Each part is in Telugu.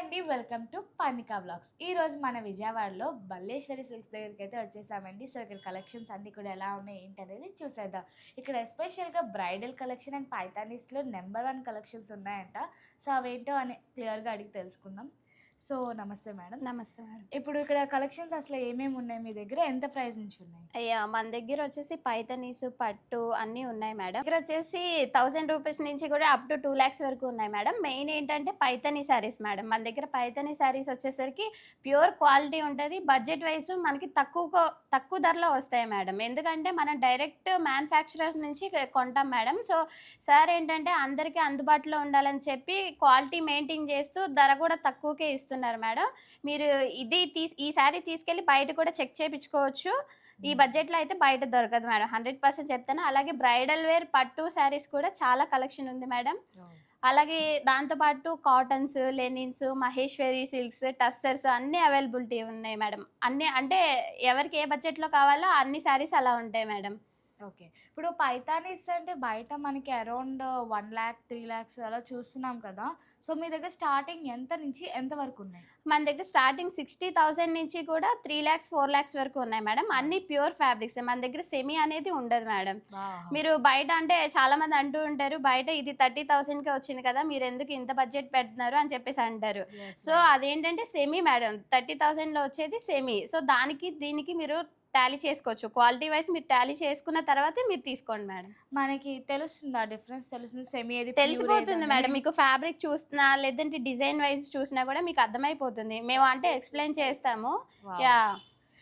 అండి. Welcome to Parnika vlogs. ఈరోజు మన విజయవాడలో బల్లేశ్వరి సిల్క్స్ దగ్గరికైతే వచ్చేసామండి. సో, ఇక్కడ కలెక్షన్స్ అన్నీ కూడా ఎలా ఉన్నాయి ఏంటి అనేది చూసేద్దాం. ఇక్కడ ఎస్పెషల్‌గా బ్రైడల్ కలెక్షన్ అండ్ పైతానీస్‌లో నంబర్ 1 కలెక్షన్స్ ఉన్నాయంట. సో, అవేంటో అని క్లియర్‌గా అడిగి తెలుసుకుందాం. సో, నమస్తే మేడం. నమస్తే మేడం. ఇప్పుడు ఇక్కడ కలెక్షన్స్ అసలు ఏమేమి ఉన్నాయి మీ దగ్గర? ఎంత ప్రైస్ నుంచి ఉన్నాయి? మన దగ్గర వచ్చేసి పైతనీస్, పట్టు అన్నీ ఉన్నాయి మేడం. దగ్గర వచ్చేసి ₹1000 నుంచి కూడా అప్ టు 2,00,000 వరకు ఉన్నాయి మేడం. మెయిన్ ఏంటంటే పైతనీ శారీస్ మేడం. మన దగ్గర పైతనీ శారీస్ వచ్చేసరికి ప్యూర్ క్వాలిటీ ఉంటది. బడ్జెట్ వైస్ మనకి తక్కువ ధరలో వస్తాయి మేడం. ఎందుకంటే మనం డైరెక్ట్ మ్యానుఫ్యాక్చరర్స్ నుంచి కొంటాం మేడం. సో, సార్ ఏంటంటే అందరికీ అందుబాటులో ఉండాలని చెప్పి క్వాలిటీ మెయింటైన్ చేస్తూ ధర కూడా తక్కువకే ఇస్తున్నారు మేడం. మీరు ఈ శారీ తీసుకెళ్ళి బయట కూడా చెక్ చేపించుకోవచ్చు. ఈ బడ్జెట్‌లో అయితే బయట దొరకదు మేడం. 100% చెప్తాను. అలాగే బ్రైడల్ వేర్ పట్టు శారీస్ కూడా చాలా కలెక్షన్ ఉంది మేడం. అలాగే దాంతో పాటు cottons, linens, Maheshwari silks, tussars అన్నీ అవైలబిలిటీ ఉన్నాయి మేడం. అన్నీ అంటే ఎవరికి ఏ బడ్జెట్‌లో కావాలో అన్ని శారీస్ అలా ఉంటాయి మేడం. ఓకే. ఇప్పుడు పైతానీస్ అంటే బయట మనకి అరౌండ్ 1,00,000, 3,00,000 అలా చూస్తున్నాం కదా! సో, మీ దగ్గర స్టార్టింగ్ ఎంత నుంచి ఎంత వరకు ఉన్నాయి? మన దగ్గర స్టార్టింగ్ 60,000 నుంచి కూడా 3,00,000, 4,00,000 వరకు ఉన్నాయి మేడం. అన్నీ ప్యూర్ ఫ్యాబ్రిక్స్. మన దగ్గర సెమీ అనేది ఉండదు మేడం. వావ్! మీరు బయట అంటే చాలామంది అంటూ ఉంటారు, బయట ఇది 30,000కే వచ్చింది కదా! మీరెందుకు ఇంత బడ్జెట్ పెడుతున్నారు అని చెప్పేసి అంటారు. Yes so, madam. అదేంటంటే సెమీ మేడం. 30,000లో వచ్చేది సెమీ. సో, దీనికి మీరు టాలీ చేసుకోవచ్చు. క్వాలిటీ వైస్ మీరు టాలీ చేసుకున్న తర్వాతే మీరు తీసుకోండి మేడం. మనకి తెలుస్తుందా డిఫరెన్స్ తెలుస్తుంది? సెమీ ఏది ప్యూర్ తెలిసిపోతుంది ఏదని? మేడం. మీకు ఫ్యాబ్రిక్ చూసినా, లేదంటే డిజైన్ వైస్ చూసినా కూడా మీకు అర్థమైపోతుంది. మేము అంటే ఎక్స్‌ప్లెయిన్ చేస్తాము. వావ్! యాహ్!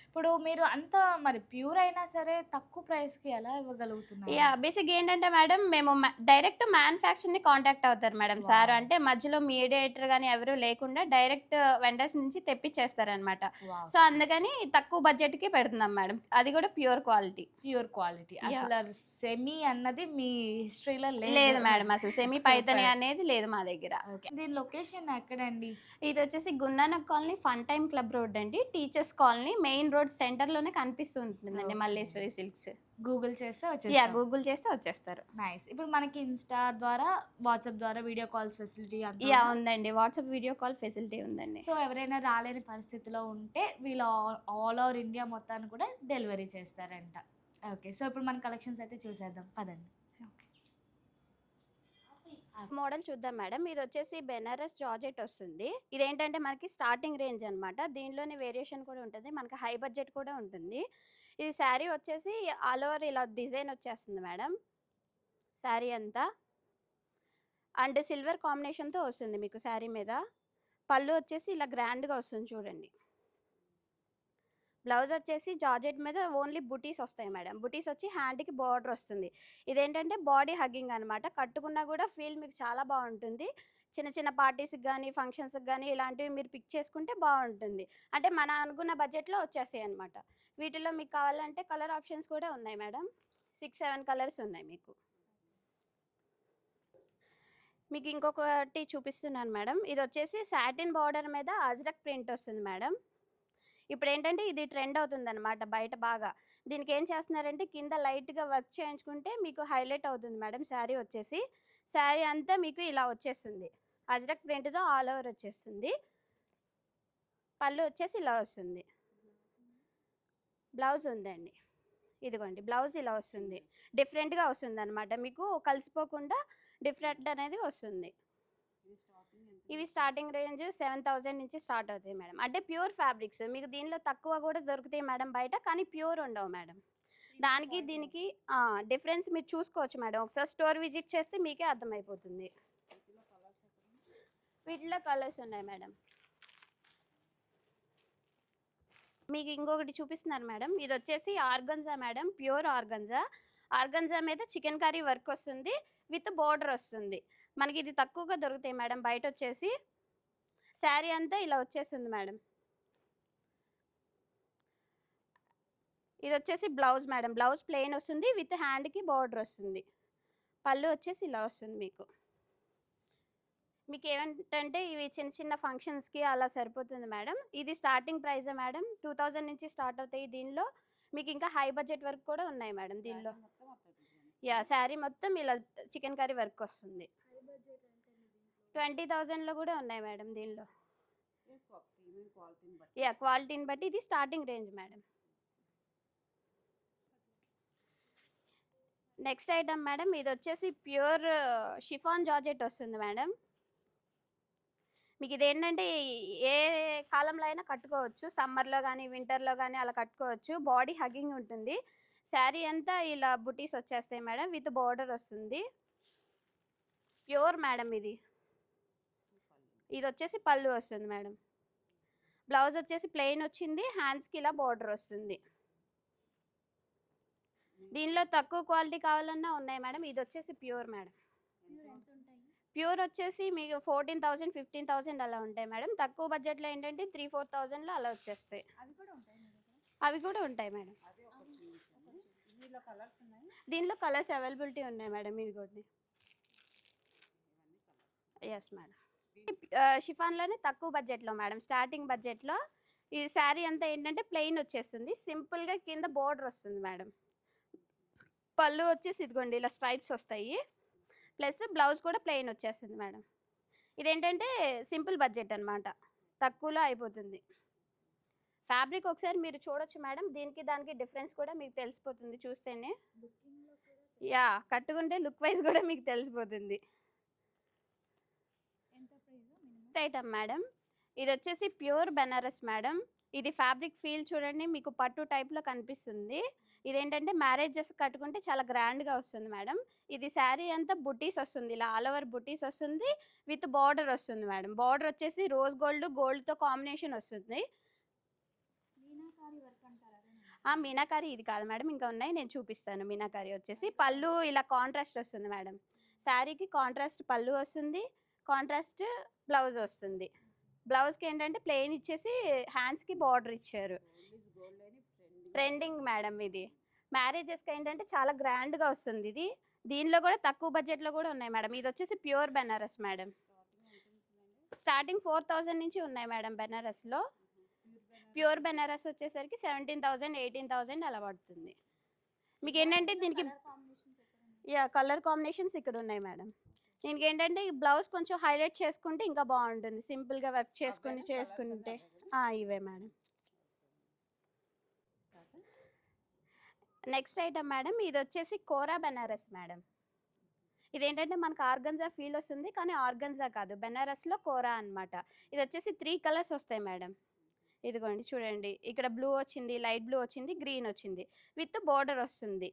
ఇప్పుడు మీరు అంత మరి ప్యూర్ అయినా సరే తక్కువ ప్రైస్‌కి ఎలా ఇవ్వగలుగుతున్నారు? బేసిక్‌గా ఏంటంటే మేడం మేము డైరెక్ట్ మ్యానుఫ్యాక్చర్‌ని కాంటాక్ట్ అవుతారు మేడం సార్. వావ్! అంటే మధ్యలో మీడియేటర్ గాని ఎవరు లేకుండా డైరెక్ట్ వెండర్స్ నుంచి తెప్పిచ్చేస్తారనమాట. వావ్! సో, అందుకని తక్కువ బడ్జెట్‌కి పెడుతున్నాం మేడం. అది కూడా pure quality. Pure quality. Yeah! అసలు సెమీ అన్నది మీ హిస్టరీలో లేదు లేదు. మేడం. అసలు సెమీ పైతని సూపర్. అనేది లేదు మా దగ్గర. ఓకే. దీని లొకేషన్ ఎక్కడండి? ఇదొచ్చేసి Gurunanak colony fun time club road అండి. టీచర్స్ కాలనీ మెయిన్ రోడ్ సెంటర్‌లోనే కనిపిస్తూ ఉంటుందండి ఓకే. మల్లేశ్వరి సిల్క్స్. గూగుల్ చేస్తే వచ్చేస్తది. గూగుల్ చేస్తే వచ్చేస్తారు. నైస్. ఇప్పుడు మనకి ఇన్‌స్టా ద్వారా, వాట్సాప్ ద్వారా వీడియో కాల్స్ ఫెసిలిటీ అంతా ఉందా? ఉందండి. వాట్సాప్ వీడియో కాల్ ఫెసిలిటీ ఉందండి. సో, ఎవరైనా రాలేని పరిస్థితిలో ఉంటే వీళ్ళు ఆల్ ఓవర్ ఇండియా మొత్తాన్ని కూడా డెలివరీ చేస్తారంట. ఓకే. సో, ఇప్పుడు మన కలెక్షన్స్ అయితే చూసేద్దాం. పదండి. మోడల్ చూద్దాం మేడం. ఇదొచ్చేసి బెనారస్ జార్జెట్ వస్తుంది. ఇదేంటంటే మనకి స్టార్టింగ్ రేంజ్ అనమాట. దీనిలోనే వేరియేషన్ కూడా ఉంటుంది. మనకి హై బడ్జెట్ కూడా ఉంటుంది. ఇది శారీ వచ్చేసి ఆల్ ఓవర్ ఇలా డిజైన్ వచ్చేస్తుంది మేడం. శారీ అంతా. అండ్ సిల్వర్ కాంబినేషన్‌తో వస్తుంది మీకు శారీ మీద. పళ్ళు వచ్చేసి ఇలా గ్రాండ్‌గా వస్తుంది చూడండి. బ్లౌజ్ వచ్చేసి జార్జెట్ మీద ఓన్లీ బుటీస్ వస్తాయి మేడం. బుటీస్ వచ్చి హ్యాండ్‌కి బార్డర్ వస్తుంది. ఇదేంటంటే బాడీ హగ్గింగ్ అనమాట. కట్టుకున్నా కూడా ఫీల్ మీకు చాలా బావుంటుంది. చిన్న చిన్న పార్టీస్‌కి గానీ, ఫంక్షన్స్‌కి గానీ ఇలాంటివి మీరు పిక్ చేసుకుంటే బావుంటుంది. అంటే మన అనుకున్న బడ్జెట్‌లో వచ్చేస్తాయన్నమాట. వీటిలో మీకు కావాలంటే కలర్ ఆప్షన్స్ కూడా ఉన్నాయి మేడం. 6, 7 కలర్స్ ఉన్నాయి మీకు. మీకు ఇంకొకటి చూపిస్తున్నాను మేడం. ఇదొచ్చేసి సాటిన్ బార్డర్ మీద అజ్రక్ ప్రింట్ వస్తుంది మేడం. ఇప్పుడేంటంటే ఇది ట్రెండ్ అవుతుందనమాట బయట బాగా. దీనికేం చేస్తున్నారంటే కింద లైట్‌గా వర్క్ చేయించుకుంటే మీకు హైలైట్ అవుతుంది మేడం శారీ వచ్చేసి. శారీ అంతా మీకు ఇలా వచ్చేస్తుంది. అజ్రక్ ప్రింట్‌తో ఆల్ ఓవర్ వచ్చేస్తుంది. పళ్ళు వచ్చేసి ఇలా వస్తుంది. బ్లౌజ్ ఉందండి. ఇదిగోండి బ్లౌజ్ ఇలా వస్తుంది. డిఫరెంట్‌గా వస్తుందనమాట. మీకు కలిసిపోకుండా డిఫరెంట్ అనేది వస్తుంది. ఇవి స్టార్టింగ్ రేంజ్ 7,000 నుంచి స్టార్ట్ అవుతాయి మేడం. అంటే ప్యూర్ ఫ్యాబ్రిక్స్. మీకు దీనిలో తక్కువ కూడా దొరుకుతాయి మేడం బయట. కానీ ప్యూర్ ఉండవు మేడం. దానికి దీనికి డిఫరెన్స్ మీరు చూసుకోవచ్చు మేడం. ఒకసారి స్టోర్ విజిట్ చేస్తే మీకే అర్థమైపోతుంది. వీటిలో కలర్స్ ఉన్నాయి మేడం. మీకు ఇంకొకటి చూపిస్తున్నాను మేడం. ఇదొచ్చేసి organza madam. Pure organza. Organza మీద చికెన్ కర్రీ వర్క్ వస్తుంది. విత్ బోర్డర్ వస్తుంది. మనకి ఇది తక్కువగా దొరుకుతాయి మేడం బయటొచ్చేసి. శారీ అంతా ఇలా వచ్చేస్తుంది మేడం. ఇదొచ్చేసి బ్లౌజ్ మేడం. బ్లౌజ్ ప్లెయిన్ వస్తుంది. విత్ హ్యాండ్‌కి బోర్డర్ వస్తుంది. పళ్ళు వచ్చేసి ఇలా వస్తుంది మీకు. మీకేంటంటే ఇవి చిన్న చిన్న ఫంక్షన్స్‌కి అలా సరిపోతుంది మేడం. ఇది స్టార్టింగ్ ప్రైజే మేడం. 2,000 నుంచి స్టార్ట్ అవుతాయి దీనిలో. మీకు ఇంకా హై బడ్జెట్ వరకు కూడా ఉన్నాయి మేడం దీనిలో. శారీ మొత్తం ఇలా చికెన్ కర్రీ వర్క్ వస్తుంది. 20,000లో కూడా ఉన్నాయి మేడం దీనిలో. ప్రీమియం క్వాలిటీని బట్టి యా క్వాలిటీని బట్టి ఇది starting range madam. Next item madam, ఇది వచ్చేసి ప్యూర్ షిఫాన్ జార్జెట్ వస్తుంది మేడం. మీకు ఇదేంటంటే ఏ కాలంలో అయినా కట్టుకోవచ్చు, సమ్మర్లో కానీ వింటర్లో కానీ అలా కట్టుకోవచ్చు. బాడీ హగ్గింగ్ ఉంటుంది. శారీ అంతా ఇలా బుటీస్ వచ్చేస్తాయి మేడం, విత్ బార్డర్ వస్తుంది. ప్యూర్ మేడం ఇది. ఇది వచ్చేసి పళ్ళు వస్తుంది మేడం. బ్లౌజ్ వచ్చేసి ప్లెయిన్ వచ్చింది, హ్యాండ్స్కి ఇలా బార్డర్ వస్తుంది. దీనిలో తక్కువ క్వాలిటీ కావాలన్నా ఉన్నాయి మేడం. ఇది వచ్చేసి ప్యూర్ మేడం. ప్యూర్ వచ్చేసి మీకు 14,000 15,000 అలా ఉంటాయి మేడం. తక్కువ బడ్జెట్లో ఏంటంటే 3-4,000లో అలా వచ్చేస్తాయి. అవి కూడా ఉంటాయి మేడం. అదే ఒకటి చూపించండి. దీనిలో కలర్స్ ఉన్నాయి. దీనిలో కలర్స్ అవైలబిలిటీ ఉన్నాయి మేడం. ఇది కూడా ఇవన్నీ కలర్స్. Yes madam. షిఫాన్లోనే తక్కువ బడ్జెట్లో మేడం, స్టార్టింగ్ బడ్జెట్లో. ఈ శారీ అంతా ఏంటంటే ప్లెయిన్ వచ్చేస్తుంది, సింపుల్గా కింద బోర్డర్ వస్తుంది మేడం. పళ్ళు వచ్చేసి ఇదిగోండి ఇలా స్ట్రైప్స్ వస్తాయి, ప్లస్ బ్లౌజ్ కూడా ప్లెయిన్ వచ్చేస్తుంది మేడం. ఇదేంటంటే సింపుల్ బడ్జెట్ అనమాట, తక్కువలో అయిపోతుంది. ఫ్యాబ్రిక్ ఒకసారి మీరు చూడొచ్చు మేడం, దీనికి దానికి డిఫరెన్స్ కూడా మీకు తెలిసిపోతుంది చూస్తేనే. యా కట్టుకుంటే లుక్ వైజ్ కూడా మీకు తెలిసిపోతుంది. ఐటమ్ మేడం, ఇది వచ్చేసి ప్యూర్ బెనారస్ మేడం. ఇది ఫ్యాబ్రిక్ ఫీల్ చూడండి, మీకు పట్టు టైప్లో కనిపిస్తుంది. ఇదేంటంటే మ్యారేజెస్ కట్టుకుంటే చాలా గ్రాండ్గా వస్తుంది మేడం. ఇది శారీ అంతా బుటీస్ వస్తుంది, ఇలా ఆల్ ఓవర్ బుటీస్ వస్తుంది, విత్ బార్డర్ వస్తుంది మేడం. బార్డర్ వచ్చేసి రోజ్ గోల్డ్తో కాంబినేషన్ వస్తుంది. మీనాకారి ఇది కాదు మేడం, ఇంకా ఉన్నాయి, నేను చూపిస్తాను. మీనాకారి వచ్చేసి పళ్ళు ఇలా కాంట్రాస్ట్ వస్తుంది మేడం. శారీకి కాంట్రాస్ట్ పళ్ళు వస్తుంది, కాంట్రాస్ట్ బ్లౌజ్ వస్తుంది. బ్లౌజ్కి ఏంటంటే ప్లెయిన్ ఇచ్చేసి హ్యాండ్స్కి బార్డర్ ఇచ్చారు. ట్రెండింగ్ మేడం ఇది. మ్యారేజెస్కి ఏంటంటే చాలా గ్రాండ్గా వస్తుంది ఇది. దీనిలో కూడా తక్కువ బడ్జెట్లో కూడా ఉన్నాయి మేడం. ఇది వచ్చేసి ప్యూర్ బెనారస్ మేడం. స్టార్టింగ్ 4,000 నుంచి ఉన్నాయి మేడం బెనారస్లో. ప్యూర్ బెనారస్ వచ్చేసరికి 17,000 18,000 అలా పడుతుంది. మీకు ఏంటంటే దీనికి కలర్ కాంబినేషన్స్ ఇక్కడ ఉన్నాయి మేడం. దీనికి ఏంటంటే ఈ బ్లౌజ్ కొంచెం హైలైట్ చేసుకుంటే ఇంకా బాగుంటుంది, సింపుల్గా వర్క్ చేసుకుంటే. ఇవే మేడం. నెక్స్ట్ ఐటమ్ మేడం, ఇది వచ్చేసి కోరా బెనారస్ మేడం. ఇదేంటంటే మనకు ఆర్గన్జా ఫీల్ వస్తుంది, కానీ ఆర్గన్జా కాదు, బెనారస్లో కోరా అనమాట. ఇది వచ్చేసి 3 కలర్స్ వస్తాయి మేడం. ఇదిగోండి చూడండి, ఇక్కడ బ్లూ వచ్చింది, లైట్ బ్లూ వచ్చింది, గ్రీన్ వచ్చింది, విత్ బార్డర్ వస్తుంది.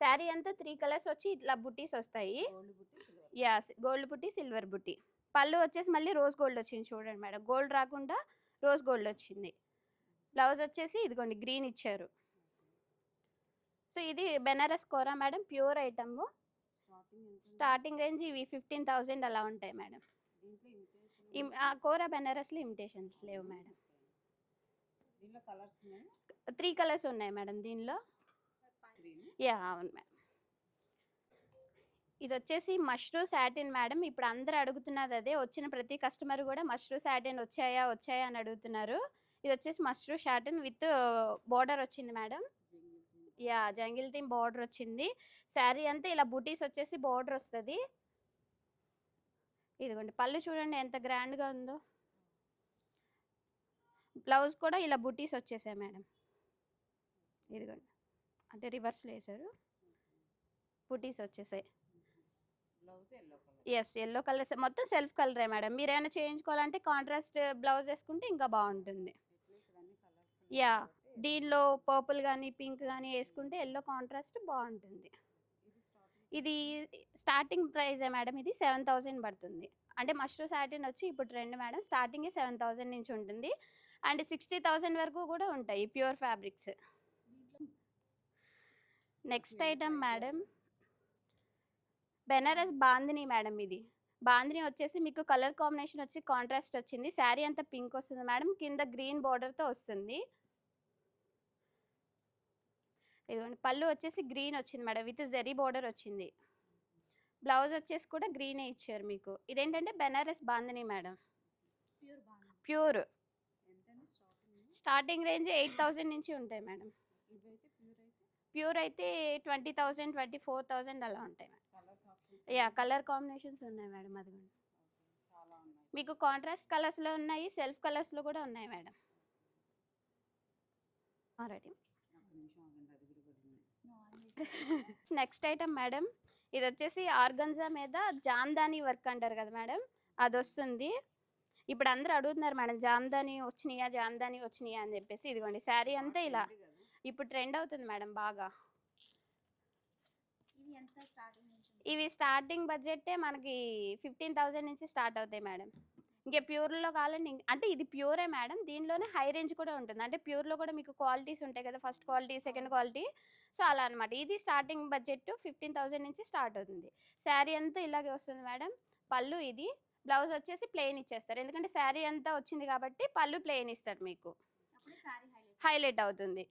శారీ అంతా 3 కలర్స్ వచ్చి ఇట్లా బుటీస్ వస్తాయి. గోల్డ్ బుట్టి, సిల్వర్ బుట్టి. పళ్ళు వచ్చేసి మళ్ళీ రోజ్ గోల్డ్ వచ్చింది చూడండి మేడం, గోల్డ్ రాకుండా రోజ్ గోల్డ్ వచ్చింది. బ్లౌజ్ వచ్చేసి ఇదిగోండి గ్రీన్ ఇచ్చారు. సో ఇది Banaras kora madam, pure item. Starting range ఇవి 15,000 అలా ఉంటాయి మేడం. కోరా బెనారస్లో ఇమిటేషన్స్ లేవు మేడం. 3 కలర్స్ ఉన్నాయి మేడం దీనిలో. అవును మేడం. ఇది వచ్చేసి మష్రూ సాటిన్ మేడం. ఇప్పుడు అందరూ అడుగుతున్నది అదే, వచ్చిన ప్రతి కస్టమర్ కూడా మష్రూ సాటిన్ వచ్చాయా అని అడుగుతున్నారు. ఇది వచ్చేసి మష్రూ సాటిన్ విత్ బార్డర్ వచ్చింది మేడం. జంగిల్ థీమ్ బార్డర్ వచ్చింది. శారీ అంతా ఇలా బుటీస్ వచ్చేసి బార్డర్ వస్తుంది. ఇదిగోండి పళ్ళు చూడండి ఎంత గ్రాండ్గా ఉందో. బ్లౌజ్ కూడా ఇలా బుటీస్ వచ్చేసాయి మేడం. ఇదిగోండి అంటే రివర్స్లో వేసారు, బుటీస్ వచ్చేసాయి. ఎల్లో కలర్ మొత్తం సెల్ఫ్ కలరే మేడం. మీరు ఏమైనా చేయించుకోవాలంటే కాంట్రాస్ట్ బ్లౌజ్ వేసుకుంటే ఇంకా బాగుంటుంది. దీనిలో పర్పుల్ కానీ పింక్ కానీ వేసుకుంటే ఎల్లో కాంట్రాస్ట్ బాగుంటుంది. ఇది స్టార్టింగ్ ప్రైజే మేడం, ఇది 7,000 పడుతుంది. అంటే మష్రూ సాటిన్ వచ్చి ఇప్పుడు ట్రెండ్ మేడం, స్టార్టింగే 7,000 నుంచి ఉంటుంది. అండ్ 60,000 వరకు కూడా ఉంటాయి pure fabrics. Next item madam, Banaras bandhani madam. ఇది బాందిని వచ్చేసి మీకు కలర్ కాంబినేషన్ వచ్చి కాంట్రాస్ట్ వచ్చింది. శారీ అంతా పింక్ వస్తుంది మేడం, కింద గ్రీన్ బార్డర్తో వస్తుంది. ఇదిగోండి పళ్ళు వచ్చేసి గ్రీన్ వచ్చింది మేడం, విత్ జెరీ బార్డర్ వచ్చింది. బ్లౌజ్ వచ్చేసి కూడా గ్రీనే ఇచ్చారు మీకు. ఇదేంటంటే Banaras bandhani madam, pure. Starting range 8,000 నుంచి ఉంటాయి మేడం. ప్యూర్ అయితే 20,000 24,000 అలా ఉంటాయి మేడం. కలర్ కాంబినేషన్స్ ఉన్నాయి మేడం. అది మీకు కాంట్రాస్ట్ కలర్స్లో ఉన్నాయి, సెల్ఫ్ కలర్స్లో కూడా ఉన్నాయి మేడం. రెడీ. ఒక నిమిషం ఆగండి, అది కూడా పడింది. నెక్స్ట్ ఐటమ్ మేడం, ఇది వచ్చేసి ఆర్గన్జా మీద జామ్దాని వర్క్ అంటారు కదా మేడం, అది వస్తుంది. ఇప్పుడు అందరూ అడుగుతున్నారు మేడం జామ్దాని వచ్చినాయా అని చెప్పేసి. ఇదిగోండి శారీ అంతా ఇలా ఉంది కదా. ఇప్పుడు ట్రెండ్ అవుతుంది మేడం బాగా. ఇవి ఎంత స్టార్టింగ్ నుంచి ఇవి స్టార్టింగ్ బడ్జెటే మనకి 15,000 నుంచి స్టార్ట్ అవుతాయి మేడం. ఇంకా ప్యూర్లో కావాలండి, అంటే ఇది ప్యూరే మేడం, దీనిలోనే హై రేంజ్ కూడా ఉంటుంది. అంటే ప్యూర్లో కూడా మీకు క్వాలిటీస్ ఉంటాయి కదా, first quality, second quality. So అలా అనమాట. ఇది స్టార్టింగ్ బడ్జెట్ 15,000 నుంచి స్టార్ట్ అవుతుంది. శారీ అంతా ఇలాగే వస్తుంది మేడం. పళ్ళు ఇది, బ్లౌజ్ వచ్చేసి ప్లెయిన్ ఇచ్చేస్తారు. ఎందుకంటే శారీ అంతా వచ్చింది కాబట్టి పళ్ళు ప్లెయిన్ ఇస్తారు మీకు, అప్పుడు సారీ హైలైట్ అవుతుంది.